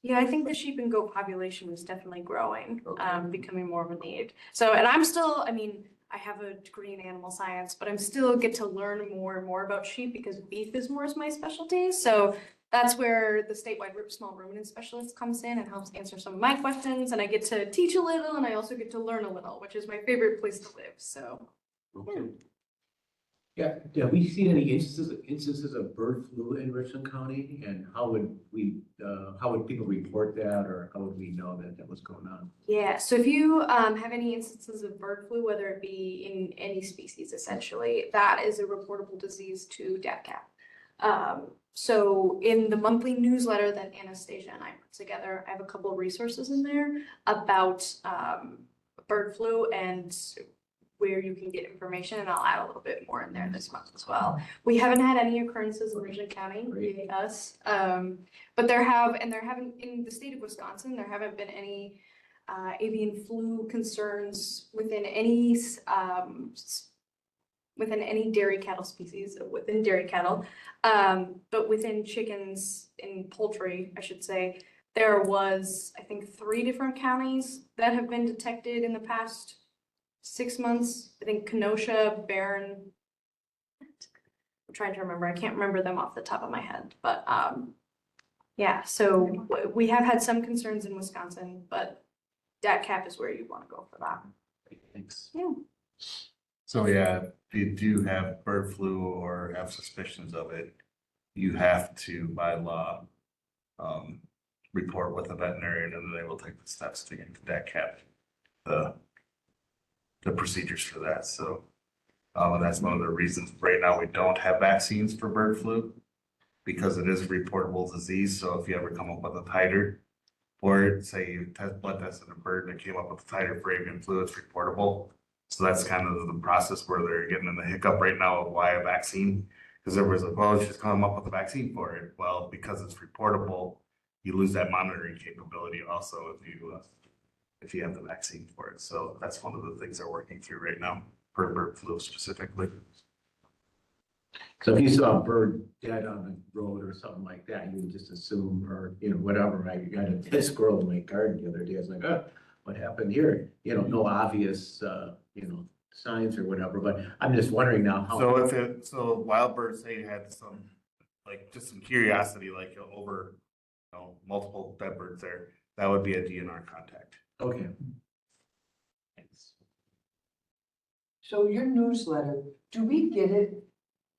Speaker 7: Yeah, I think the sheep and goat population is definitely growing,
Speaker 1: Okay.
Speaker 7: becoming more of a need. So, and I'm still, I have a degree in animal science, but I'm still get to learn more and more about sheep because beef is more my specialty. So that's where the statewide small ruminant specialist comes in and helps answer some of my questions. And I get to teach a little, and I also get to learn a little, which is my favorite place to live. So.
Speaker 1: Okay.
Speaker 3: Yeah, have we seen any instances of bird flu in Richland County? And how would people report that, or how would we know that was going on?
Speaker 7: Yeah, so if you have any instances of bird flu, whether it be in any species, essentially, that is a reportable disease to DATCAP. So in the monthly newsletter that Anastasia and I put together, I have a couple of resources in there about bird flu and where you can get information, and I'll add a little bit more in there this month as well. We haven't had any occurrences in Richland County, yay us. But there haven't, in the state of Wisconsin, there haven't been any avian flu concerns within any dairy cattle species, within dairy cattle. But within chickens and poultry, I should say, there was, I think, 3 different counties that have been detected in the past 6 months. I think Kenosha, Barron. I'm trying to remember. I can't remember them off the top of my head, but yeah. So we have had some concerns in Wisconsin, but DATCAP is where you want to go for that.
Speaker 3: Thanks.
Speaker 7: Yeah.
Speaker 5: So yeah, if you do have bird flu or have suspicions of it, you have to, by law, report with a veterinarian, and they will take the steps to get that cap, the procedures for that. So, and that's one of the reasons right now we don't have vaccines for bird flu, because it is a reportable disease. So if you ever come up with a titer, or say you blood tested a bird and it came up with a titer for avian flu, it's reportable. So that's kind of the process where they're getting in the hiccup right now of why a vaccine, because everybody's like, well, she's coming up with a vaccine for it. Well, because it's reportable, you lose that monitoring capability also if you have the vaccine for it. So that's one of the things they're working through right now for bird flu specifically.
Speaker 3: So if you saw a bird dead on the road or something like that, you would just assume, or, you know, whatever, I got a dead squirrel in my garden the other day, I was like, oh, what happened here? You know, no obvious, you know, signs or whatever, but I'm just wondering now how.
Speaker 5: So if it, so wild birds say you had some, like, just some curiosity, like over, you know, multiple dead birds there, that would be a DNR contact.
Speaker 3: Okay. Thanks.
Speaker 8: So your newsletter, do we get it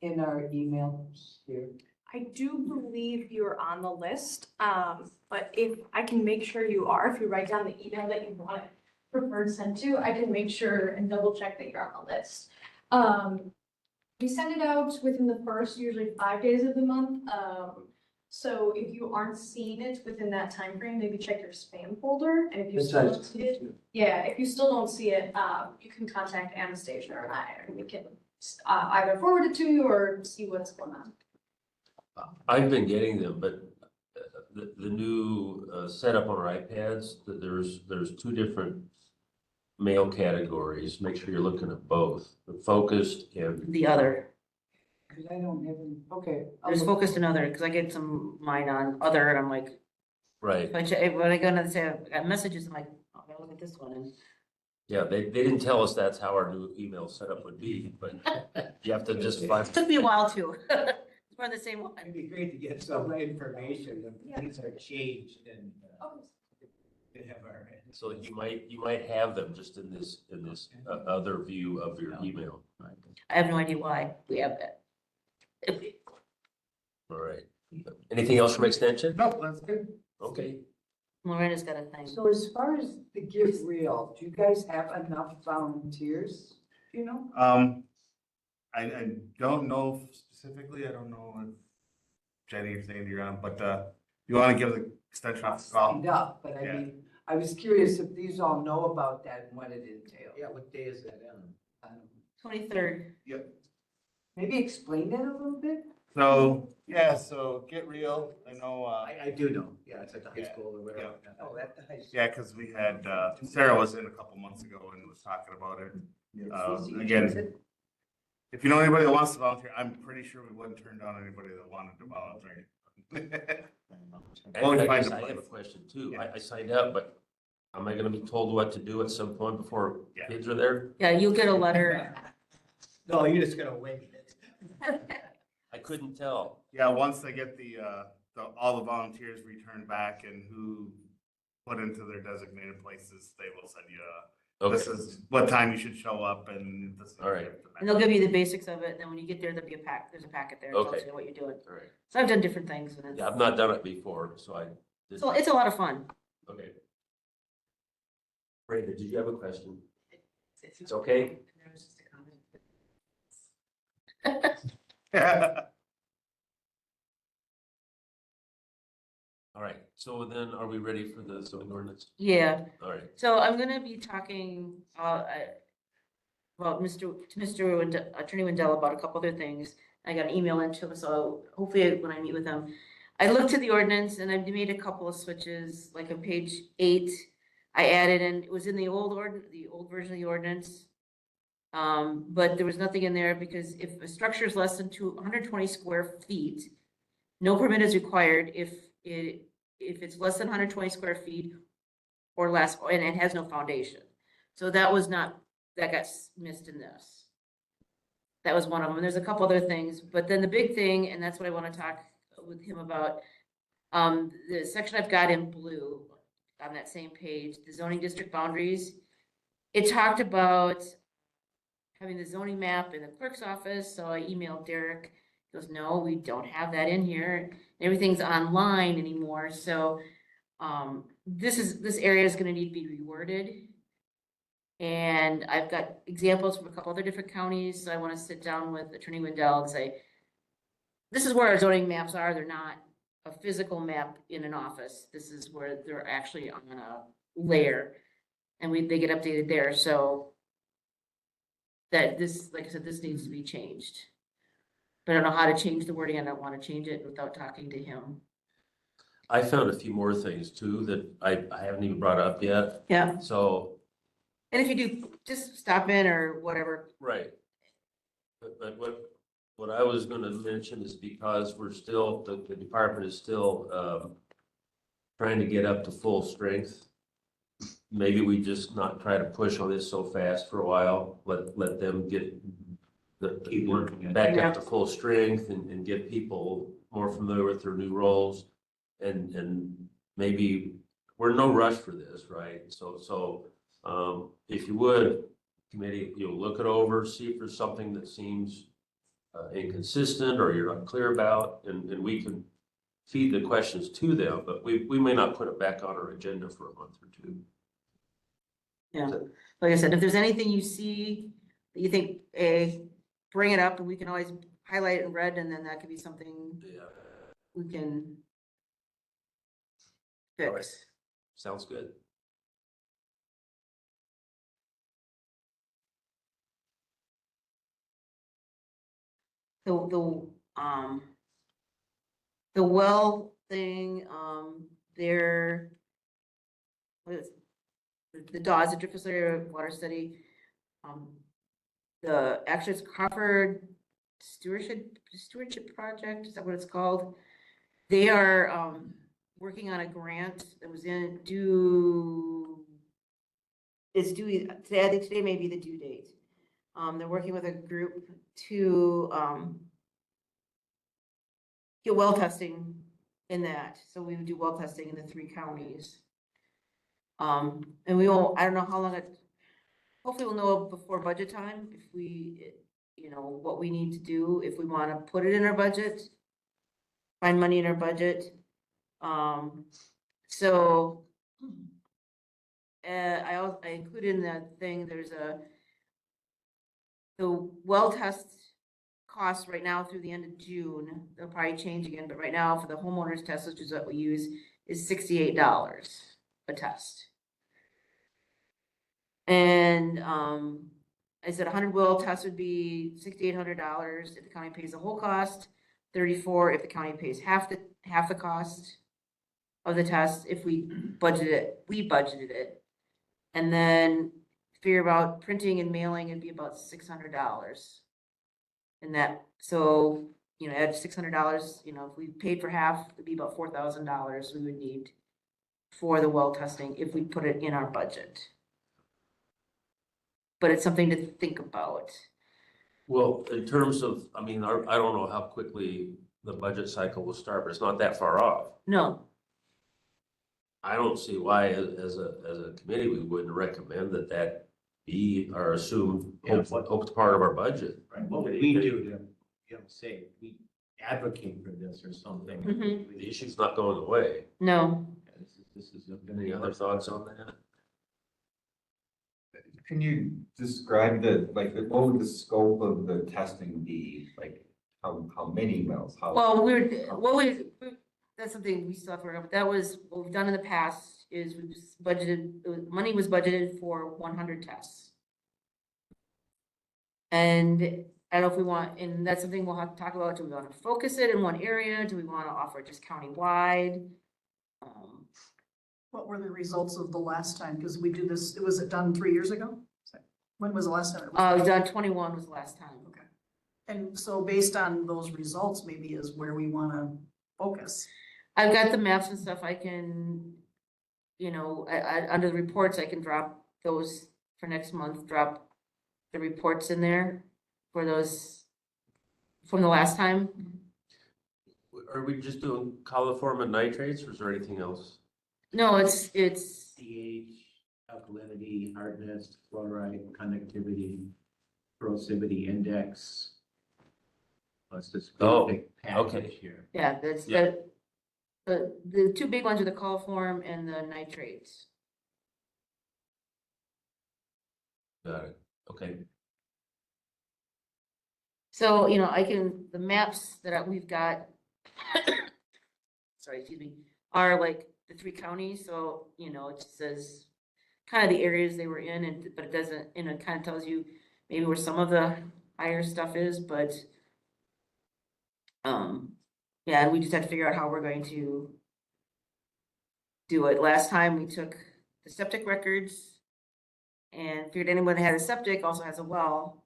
Speaker 8: in our emails here?
Speaker 7: I do believe you're on the list, but if I can make sure you are, if you write down the email that you want it preferred sent to, I can make sure and double check that you're on the list. We send it out within the first usually 5 days of the month. So if you aren't seeing it within that time frame, maybe check your spam folder. And if you still don't see it, yeah, if you still don't see it, you can contact Anastasia or I, and we can either forward it to you or see what's going on.
Speaker 1: I've been getting them, but the new setup on our iPads, that there's two different mail categories. Make sure you're looking at both, the focused and,
Speaker 4: The other,
Speaker 8: Cause I don't have any, okay. I'll
Speaker 4: there's
Speaker 8: look.
Speaker 4: focused and other, because I get some mine on other, and I'm like,
Speaker 1: right.
Speaker 4: if I check, when I go to say, I've got messages, I'm like, oh, I gotta look at this one, and
Speaker 1: Yeah, they didn't tell us that's how our new email setup would be, but you have to just find.
Speaker 4: it took me a while too. It's one of the same one.
Speaker 3: It'd be great to get some information when things are changed and to have our.
Speaker 1: So you might have them just in this other view of your email.
Speaker 4: I have no idea why we have that.
Speaker 1: All right. Anything else from extension?
Speaker 5: No, that's good.
Speaker 1: Okay.
Speaker 4: Lorena's got a thing.
Speaker 8: So as far as the Get Real, do you guys have enough volunteers, you know?
Speaker 5: I don't know specifically, I don't know if Jenny or Sandy are on, but, you wanna give the extension office a call?
Speaker 8: Signed up, but I
Speaker 5: Yeah.
Speaker 8: mean, I was curious if these all know about that and what it entails.
Speaker 3: Yeah, what day is that in?
Speaker 8: I don't know.
Speaker 4: 23rd.
Speaker 8: Maybe explain that a little bit?
Speaker 5: So, yeah, so Get Real, I know,
Speaker 3: I do know, yeah, it's at the high
Speaker 5: Yeah,
Speaker 3: school or whatever.
Speaker 8: Oh, at the high school.
Speaker 5: yeah, cause we had, Sarah was in a couple months ago and was talking about it. Again, if you know anybody that wants to volunteer, I'm pretty sure we wouldn't turn down anybody that wanted to volunteer. Well, we
Speaker 1: Actually,
Speaker 5: find a
Speaker 1: I have a
Speaker 5: place.
Speaker 1: question too.
Speaker 5: Yeah.
Speaker 1: I signed up, but am I gonna be told what to do at some point before
Speaker 5: Yeah.
Speaker 1: kids are there?
Speaker 4: Yeah, you'll get a letter.
Speaker 3: No, you're just gonna wing it.
Speaker 1: I couldn't tell.
Speaker 5: Yeah, once they get all the volunteers returned back and who put into their designated places, they will send you this
Speaker 1: Okay,
Speaker 5: is what time you should show up and this. is-
Speaker 1: All right.
Speaker 4: And they'll give you the basics of it, and then when you get there, there'll be there's a packet there, that tells
Speaker 1: Okay.
Speaker 4: you what you're doing.
Speaker 1: all right.
Speaker 4: So I've done different things, and
Speaker 1: Yeah, I've not done it before, so I.
Speaker 4: so it's a lot of fun.
Speaker 1: Okay. Brandon, did you have a question? It's okay? All right, so then are we ready for the zoning ordinance?
Speaker 4: Yeah,
Speaker 1: All right,
Speaker 4: so I'm gonna be talking, about Attorney Wendell about a couple other things. I got an email into him, so hopefully when I meet with him, I looked at the ordinance and I've made a couple of switches, like on page 8. I added in, it was in the old version of the ordinance. But there was nothing in there because if a structure is less than 120 square feet, no permit is required if it's less than 120 square feet or less, and it has no foundation. So that got missed in this. That was one of them. And there's a couple other things, but then the big thing, and that's what I want to talk with him about, the section I've got in blue on that same page, the zoning district boundaries. It talked about having the zoning map in the clerk's office, so I emailed Derek. He goes, no, we don't have that in here. Everything's online anymore, so this area is gonna need to be reworded. And I've got examples from a couple other different counties, so I wanna sit down with Attorney Wendell and say, this is where our zoning maps are, they're not a physical map in an office. This is where they're actually on a layer, and they get updated there, so that this, like I said, this needs to be changed. But I don't know how to change the wording, I don't wanna change it without talking to him.
Speaker 1: I found a few more things too that I haven't even brought up yet,
Speaker 4: Yeah,
Speaker 1: so,
Speaker 4: and if you do, just stop in or whatever.
Speaker 1: right. But what what I was gonna mention is because we're still, the department is still, trying to get up to full strength. Maybe we just not try to push on this so fast for a while, let them get
Speaker 3: Keep working it.
Speaker 1: back up to full strength and get people more familiar with their new roles. And maybe, we're in no rush for this, right? So, if you would, committee, you'll look it over, see if there's something that seems inconsistent or you're unclear about, and we can feed the questions to them, but we may not put it back on our agenda for a month or two.
Speaker 4: Yeah, like I said, if there's anything you see that you think, bring it up and we can always highlight it in red and then that could be something
Speaker 1: Yeah,
Speaker 4: we can
Speaker 1: All right.
Speaker 4: fix.
Speaker 1: sounds good.
Speaker 4: The well thing, there, what is, the DAWs, the Drift Area Water Study, actually it's Crawford Stewardship Project, is that what it's called? They are, working on a grant that was it's due, today, I think today may be the due date. They're working with a group to, get well testing in that, so we would do well testing in the 3 counties. And we will, I don't know how long hopefully we'll know before budget time, if we, what we need to do, if we wanna put it in our budget, find money in our budget. So, I included in that thing, the well test costs right now through the end of June, they'll probably change again, but right now for the homeowners test, which is what we use, is $68 a test. And, I said 100 well tests would be $6,800 if the county pays the whole cost, 34 if the county pays half the cost of the test, if we budgeted it. And then figure about printing and mailing, it'd be about $600. And that, so, add $600, if we paid for half, it'd be about $4,000 we would need for the well testing if we put it in our budget. But it's something to think about.
Speaker 1: Well, in terms of, I mean, I don't know how quickly the budget cycle will start, but it's not that far off.
Speaker 4: No,
Speaker 1: I don't see why, as a committee, we wouldn't recommend that be or assume hoped part of our budget.
Speaker 3: Right, what would we do to, say, we advocate for this or something?
Speaker 4: Mhm.
Speaker 1: The issue's not going away.
Speaker 4: no.
Speaker 3: This is.
Speaker 1: Any other thoughts on that?
Speaker 9: Can you describe what would the scope of the testing be? Like, how many wells?
Speaker 4: Well, that's something we still have to work on, but that was, what we've done in the past is we've budgeted, money was budgeted for 100 tests. And I don't know if we want, and that's something we'll have to talk about, do we want to focus it in one area? Do we want to offer it just countywide?
Speaker 2: What were the results of the last time? Because we do this, was it done 3 years ago? When was the last time? It was
Speaker 4: Done 21 was the last time.
Speaker 2: Okay. And so based on those results, maybe is where we want to focus.
Speaker 4: I've got the maps and stuff I can, under the reports, I can drop those for next month, drop the reports in there for those from the last time.
Speaker 1: Are we just doing coliform and nitrates, or is there anything else?
Speaker 4: No, it's,
Speaker 3: pH, alkalinity, hardness, fluoride, conductivity, corrosivity index. Let's just.
Speaker 1: Oh,
Speaker 3: big
Speaker 1: okay.
Speaker 3: package here.
Speaker 4: yeah, that's
Speaker 1: Yeah.
Speaker 4: the 2 big ones are the coliform and the nitrates.
Speaker 1: Got it. Okay.
Speaker 4: So, the maps that we've got, sorry, excuse me, are like the 3 counties, so, it just says kind of the areas they were in, but it doesn't, it kind of tells you maybe where some of the higher stuff is, but, yeah, we just had to figure out how we're going to do it. Last time we took the septic records and figured anyone that had a septic also has a well.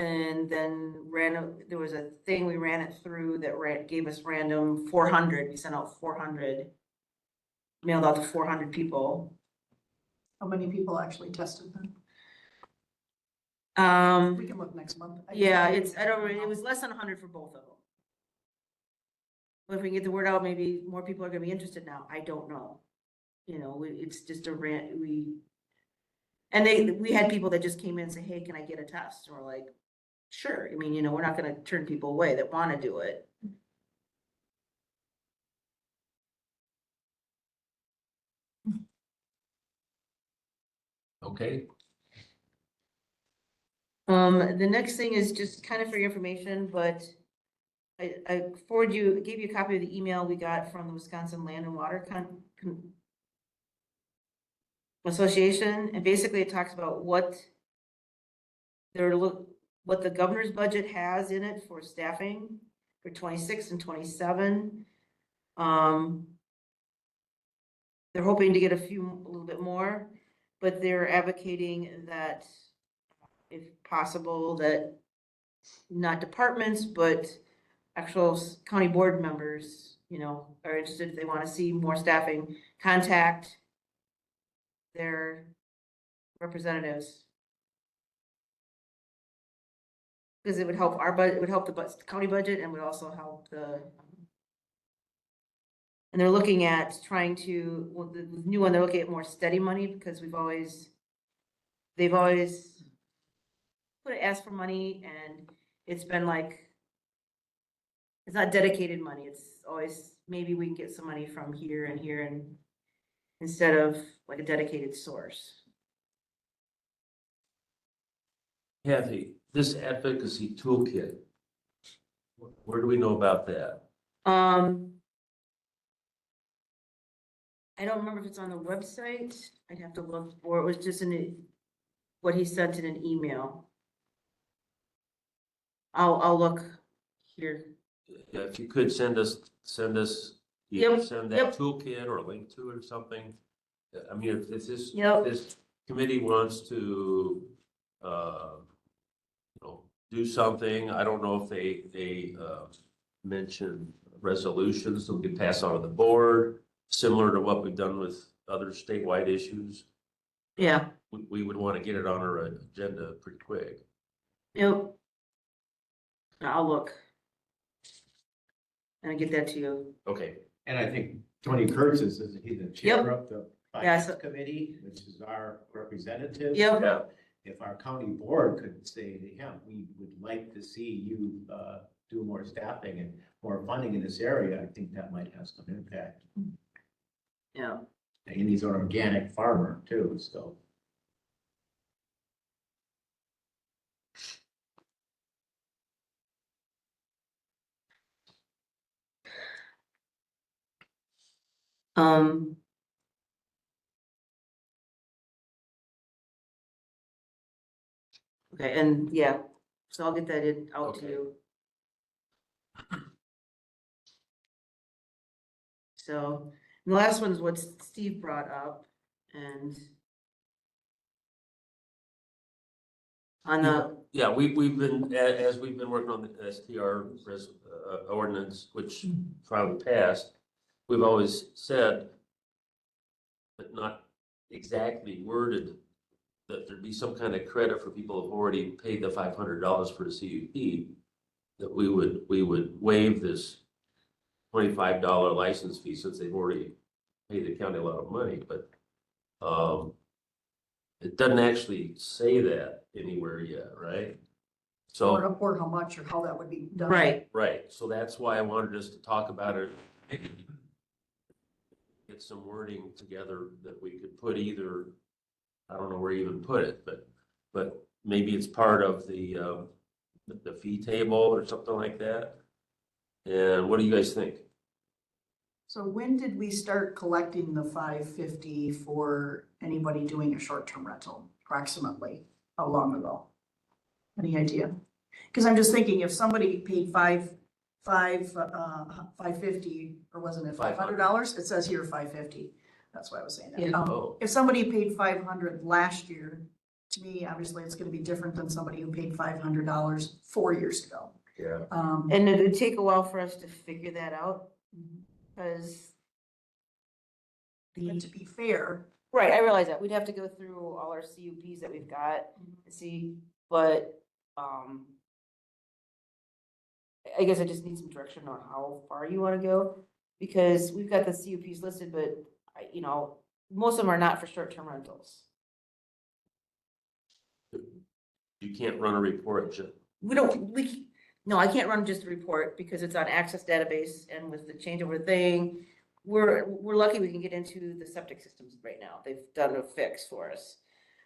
Speaker 4: And then there was a thing, we ran it through that gave us random 400, we sent out 400. Mailed out to 400 people.
Speaker 2: How many people actually tested then? We can look next month.
Speaker 4: Yeah, it was less than 100 for both of them. But if we can get the word out, maybe more people are gonna be interested now, I don't know. You know, it's just and we had people that just came in and say, hey, can I get a test? And we're like, sure, I mean, you know, we're not gonna turn people away that wanna do it.
Speaker 1: Okay,
Speaker 4: The next thing is just kind of for your information, but I gave you a copy of the email we got from the Wisconsin Land and Water Association, and basically it talks about what the governor's budget has in it for staffing for 26 and 27. They're hoping to get a little bit more, but they're advocating that if possible, that not departments, but actual county board members, you know, are interested, if they want to see more staffing, contact their representatives. Because it would help our budget, it would help the county budget, and would also help and they're looking at trying to, well, the new one, they're looking at more steady money, because they've always asked for money, and it's been like, it's not dedicated money, it's always, maybe we can get some money from here, and instead of like a dedicated source.
Speaker 1: Kathy, this advocacy toolkit, where do we know about that?
Speaker 4: I don't remember if it's on the website, I'd have to look, or it was just what he sent in an email. I'll look here.
Speaker 1: Yeah, if you could send us,
Speaker 4: Yep,
Speaker 1: send
Speaker 4: yep.
Speaker 1: that toolkit or a link to it or something. I mean, if this,
Speaker 4: Yep.
Speaker 1: this committee wants to, you know, do something, I don't know if they mention resolutions that we could pass on to the board, similar to what we've done with other statewide issues.
Speaker 4: Yeah,
Speaker 1: We would want to get it on our agenda pretty quick.
Speaker 4: yep. I'll look. And I'll get that to you.
Speaker 1: Okay,
Speaker 3: And I think Tony Kurtz he's the chair of the
Speaker 4: Yeah,
Speaker 3: finance committee, which is our representative.
Speaker 4: Yep.
Speaker 1: yeah,
Speaker 3: If our county board could say to him, we would like to see you do more staffing and more funding in this area, I think that might have some impact.
Speaker 4: Yeah.
Speaker 3: And he's an organic farmer too, so.
Speaker 4: Um. Okay, and yeah, so I'll get that out to
Speaker 1: Okay.
Speaker 4: you. So, and the last one is what Steve brought up, and on the,
Speaker 1: yeah, we've been, as we've been working on the STR ordinance, which finally passed, we've always said, but not exactly worded, that there'd be some kind of credit for people who've already paid the $500 for the CUP, that we would waive this $25 license fee since they've already paid the county a lot of money, but it doesn't actually say that anywhere yet, right? So,
Speaker 2: Or how much, or how that would be done.
Speaker 4: right,
Speaker 1: right, so that's why I wanted us to talk about it. Get some wording together that we could put either, I don't know where you even put it, but maybe it's part of the fee table or something like that. And what do you guys think?
Speaker 2: So when did we start collecting the $550 for anybody doing a short-term rental, approximately? How long ago? Any idea? Because I'm just thinking, if somebody paid $550, or wasn't it $500? It says here $550. That's why I was saying that.
Speaker 4: Yeah.
Speaker 1: Oh,
Speaker 2: If somebody paid $500 last year to me, obviously, it's gonna be different than somebody who paid $500 4 years ago.
Speaker 1: Yeah.
Speaker 4: And it would take a while for us to figure that out, because
Speaker 2: But to be fair,
Speaker 4: right, I realize that, we'd have to go through all our CUPs that we've got and see, but, I guess I just need some direction on how far you wanna go, because we've got the CUPs listed, but most of them are not for short-term rentals.
Speaker 1: You can't run a report,
Speaker 4: No, I can't run just a report because it's on Access database, and with the changeover thing, we're lucky we can get into the septic systems right now. They've done a fix for us.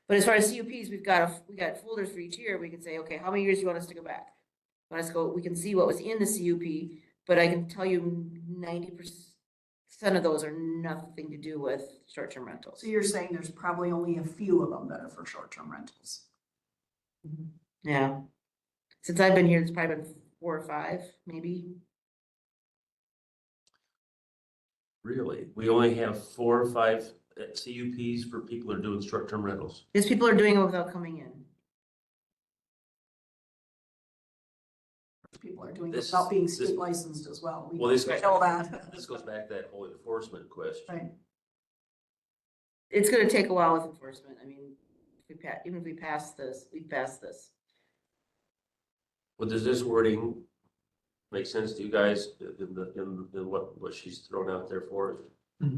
Speaker 4: But as far as CUPs, we got folders for each year. We can say, okay, how many years do you want us to go back? Want us to go, we can see what was in the CUP, but I can tell you 90% of those are nothing to do with short-term rentals.
Speaker 2: so you're saying there's probably only a few of them that are for short-term rentals.
Speaker 4: Yeah. Since I've been here, it's probably been 4 or 5, maybe.
Speaker 1: really. We only have 4 or 5 CUPs for people who are doing short-term rentals.
Speaker 4: Because people are doing it without coming in.
Speaker 2: People are doing it
Speaker 1: This-
Speaker 2: without being
Speaker 1: this-
Speaker 2: state licensed as well. We
Speaker 1: Well, this
Speaker 2: know that.
Speaker 1: This goes back to that whole enforcement question.
Speaker 2: Right.
Speaker 4: It's gonna take a while with enforcement. I mean, even if we pass this, we pass this.
Speaker 1: Well, does this wording make sense to you guys in what she's thrown out there for us?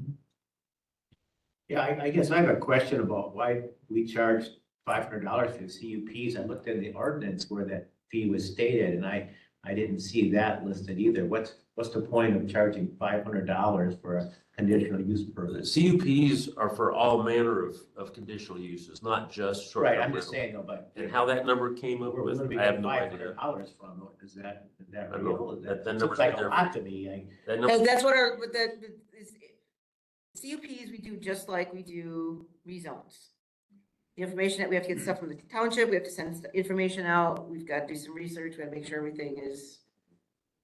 Speaker 3: Yeah, I guess I have a question about why we charged $500 for the CUPs. I looked in the ordinance where that fee was stated, and I didn't see that listed either. What's the point of charging $500 for a conditional use
Speaker 1: The
Speaker 3: permit?
Speaker 1: CUPs are for all manner of conditional uses, not just
Speaker 3: Right,
Speaker 1: short-term
Speaker 3: I'm just
Speaker 1: rentals.
Speaker 3: saying, though, but.
Speaker 1: And how that number came up
Speaker 3: Where
Speaker 1: with,
Speaker 3: would we
Speaker 1: I have
Speaker 3: get
Speaker 1: no idea.
Speaker 3: $500 from? Is that
Speaker 1: I don't
Speaker 3: real?
Speaker 1: know.
Speaker 3: Is
Speaker 1: That
Speaker 3: that
Speaker 1: number's
Speaker 3: looks like
Speaker 1: been
Speaker 3: a
Speaker 1: there
Speaker 3: lot to me.
Speaker 1: That number,
Speaker 4: And that's what CUPs we do just like we do rezones. The information that we have to get stuff from the township, we have to send information out, we've got to do some research, we have to make sure everything is,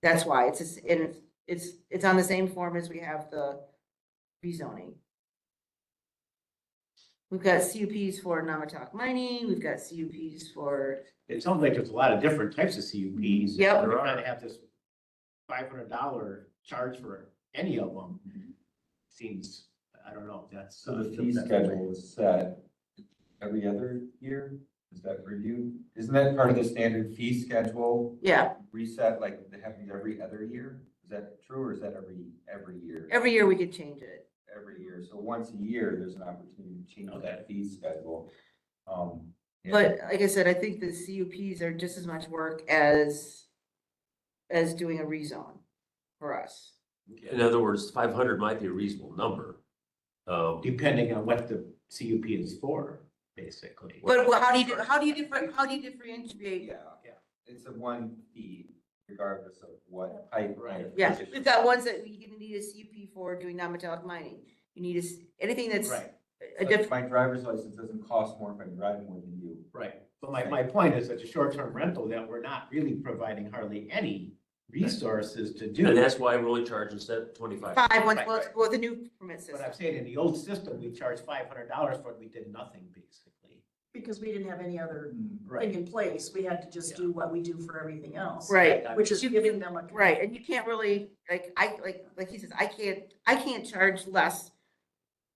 Speaker 4: that's why, it's on the same form as we have the rezoning. We've got CUPs for non-metallic mining, we've got CUPs for,
Speaker 3: It sounds like there's a lot of different types of CUPs.
Speaker 4: Yep.
Speaker 3: We kind of have this $500 charge for any of them. Seems, I don't know, if that's.
Speaker 9: So the fee schedule is set every other year? Is that reviewed? Isn't that part of the standard fee schedule
Speaker 4: yeah,
Speaker 9: reset, like it happens every other year? Is that true, or is that every year?
Speaker 4: every year we could change it.
Speaker 9: Every year, so once a year, there's an opportunity to change that fee schedule. Yeah.
Speaker 4: But like I said, I think the CUPs are just as much work as doing a rezone for us.
Speaker 1: in other words, 500 might be a reasonable number.
Speaker 3: Depending on what the CUP is for, basically.
Speaker 4: But how do you differentiate?
Speaker 9: Yeah, it's a one fee regardless of what type.
Speaker 3: Right.
Speaker 4: Yeah, we've got ones that you need a CUP for doing non-metallic mining. You need anything that's
Speaker 3: Right,
Speaker 4: a different,
Speaker 9: My driver's license doesn't cost more if I'm driving more than you.
Speaker 3: right. But my point is, it's a short-term rental that we're not really providing hardly any resources to do.
Speaker 1: And that's why we're only charging 25.
Speaker 4: 5 once,
Speaker 3: Right,
Speaker 4: well,
Speaker 3: right.
Speaker 4: with the new permit
Speaker 3: But
Speaker 4: system.
Speaker 3: I'm saying in the old system, we charged $500 for it, we did nothing, basically.
Speaker 2: Because we didn't have any other
Speaker 3: Right.
Speaker 2: thing in place. We had to just do what we do for everything else.
Speaker 4: Right,
Speaker 2: Which is giving them a.
Speaker 4: right, and you can't really, like he says, I can't charge less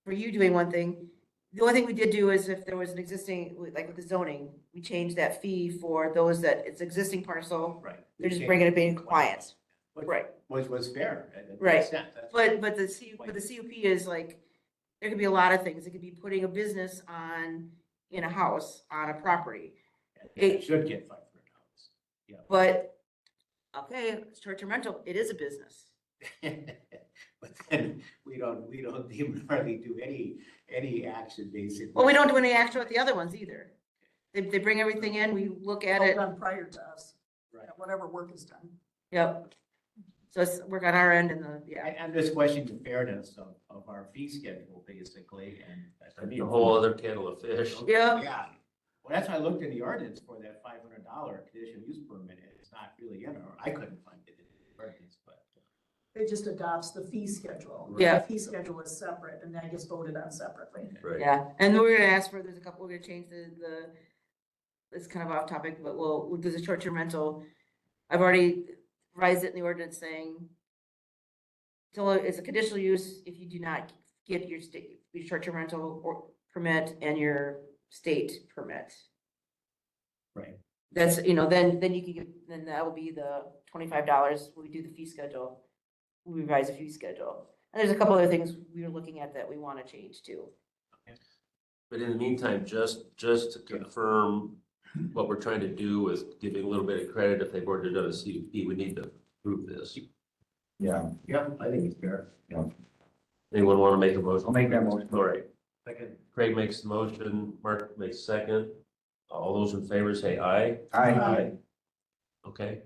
Speaker 4: for you doing one thing. The only thing we did do is if there was an existing, like with the zoning, we changed that fee for those that it's existing parcel,
Speaker 3: Right.
Speaker 4: they're just bringing it in compliance. Right.
Speaker 3: Which was fair. and it
Speaker 4: Right.
Speaker 3: makes sense. That's-
Speaker 4: But the CUP is like, there could be a lot of things. It could be putting a business in a house, on a property.
Speaker 3: It should get $500.
Speaker 4: But, okay, short-term rental, it is a business.
Speaker 3: But then we don't even hardly do any action, basically.
Speaker 4: Well, we don't do any action with the other ones either. They bring everything in, we look at
Speaker 2: All
Speaker 4: it,
Speaker 2: done prior to us.
Speaker 3: Right.
Speaker 2: Whatever work is done.
Speaker 4: yep. So it's work on our end and yeah.
Speaker 3: I'm just questioning the fairness of our fee schedule, basically, and.
Speaker 1: That'd be a whole other kettle of fish.
Speaker 4: Yeah.
Speaker 3: Yeah, well, that's why I looked in the ordinance for that $500 conditional use permit, it's not really in there, I couldn't find it in the ordinance, but.
Speaker 2: It just adopts the fee schedule.
Speaker 4: Yeah.
Speaker 2: The fee schedule is separate and that gets voted on separately.
Speaker 1: Right.
Speaker 4: Yeah, and we're gonna ask for, there's a couple, we're gonna change it's kind of off topic, but there's a short-term rental. I've already revised it in the ordinance saying, so it's a conditional use if you do not get your short-term rental or permit and your state permit.
Speaker 3: Right.
Speaker 4: That's, then you can get, then that will be the $25 when we do the fee schedule. We revise the fee schedule. And there's a couple other things we were looking at that we want to change too.
Speaker 1: But in the meantime, just to confirm what we're trying to do with giving a little bit of credit if they've already done a CUP, we need to prove this.
Speaker 9: Yeah.
Speaker 3: Yeah, I think it's fair.
Speaker 1: Anyone want to make a motion?
Speaker 3: I'll make that motion.
Speaker 1: All right.
Speaker 3: Second.
Speaker 1: Craig makes the motion, Mark makes second. All those in favor say aye.
Speaker 9: Aye.
Speaker 1: Okay,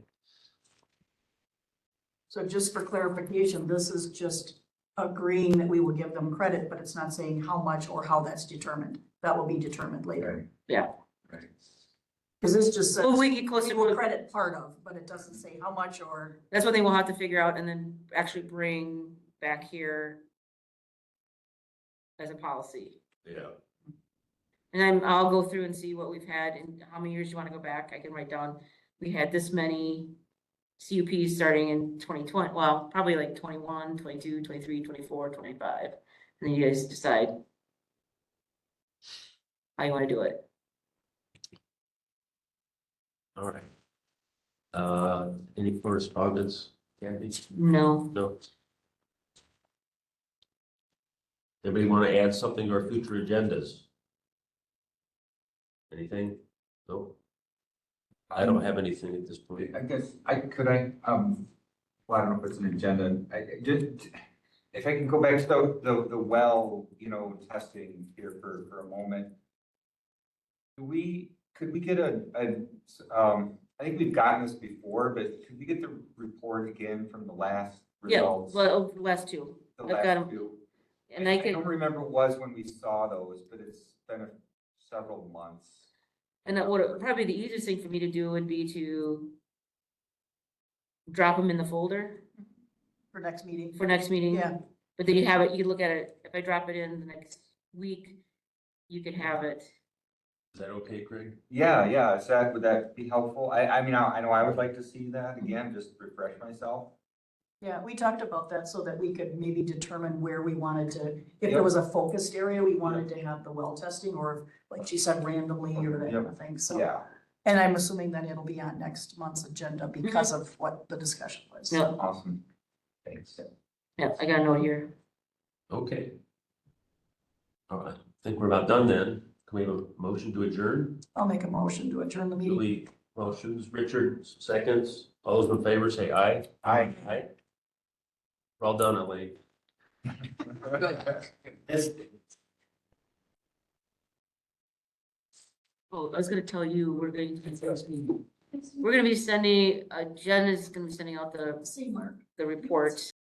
Speaker 2: So just for clarification, this is just agreeing that we will give them credit, but it's not saying how much or how that's determined. That will be determined later.
Speaker 4: Yeah.
Speaker 9: Right.
Speaker 2: Because this just says
Speaker 4: Well, we get closer
Speaker 2: we
Speaker 4: to
Speaker 2: will
Speaker 4: the
Speaker 2: credit part of, but it doesn't say how much or.
Speaker 4: That's what they will have to figure out and then actually bring back here as a policy.
Speaker 1: yeah.
Speaker 4: And I'll go through and see what we've had and how many years you want to go back. I can write down, we had this many CUPs starting in 2020, well, probably like 21, 22, 23, 24, 25. And then you guys decide how you want to do it.
Speaker 1: All right. Any correspondence, Kathy?
Speaker 4: No.
Speaker 1: No. Anybody want to add something to our future agendas? Anything? No? I don't have anything at this point.
Speaker 9: I guess well, I don't know if it's an agenda, I just, if I can go back to the well, testing here for a moment. Could we get I think we've gotten this before, but could we get the report again from the last
Speaker 4: Yeah,
Speaker 9: results?
Speaker 4: well, the last two.
Speaker 9: The
Speaker 4: I've
Speaker 9: last
Speaker 4: got 'em.
Speaker 9: few?
Speaker 4: And I
Speaker 9: I don't
Speaker 4: can,
Speaker 9: remember what it was when we saw those, but it's been several months.
Speaker 4: and that would, probably the easiest thing for me to do would be to drop them in the folder
Speaker 2: For next meeting.
Speaker 4: for next meeting.
Speaker 2: Yeah.
Speaker 4: But then you have it, you can look at it, if I drop it in the next week, you could have it.
Speaker 1: Is that okay, Craig?
Speaker 9: Yeah, would that be helpful? I mean, I know I would like to see that again, just to refresh myself.
Speaker 2: Yeah, we talked about that so that we could maybe determine where we wanted to, if there
Speaker 9: Yep.
Speaker 2: was a focused area, we wanted to have the well testing or like she said, randomly or that kind of thing, so.
Speaker 9: Yeah,
Speaker 2: And I'm assuming that it'll be on next month's agenda because of what the discussion was.
Speaker 4: Yeah.
Speaker 9: awesome. Thanks.
Speaker 4: Yeah, I got a note here.
Speaker 1: Okay. All right, I think we're about done then. Can we have a motion to adjourn?
Speaker 2: I'll make a motion to adjourn the meeting.
Speaker 1: Julie motions, Richard seconds. All those in favor say aye.
Speaker 9: Aye.
Speaker 1: Aye. We're all done, Elaine.
Speaker 4: Oh, I was gonna tell you, we're gonna be sending, Jen is gonna be sending out
Speaker 2: See, Mark.
Speaker 4: the report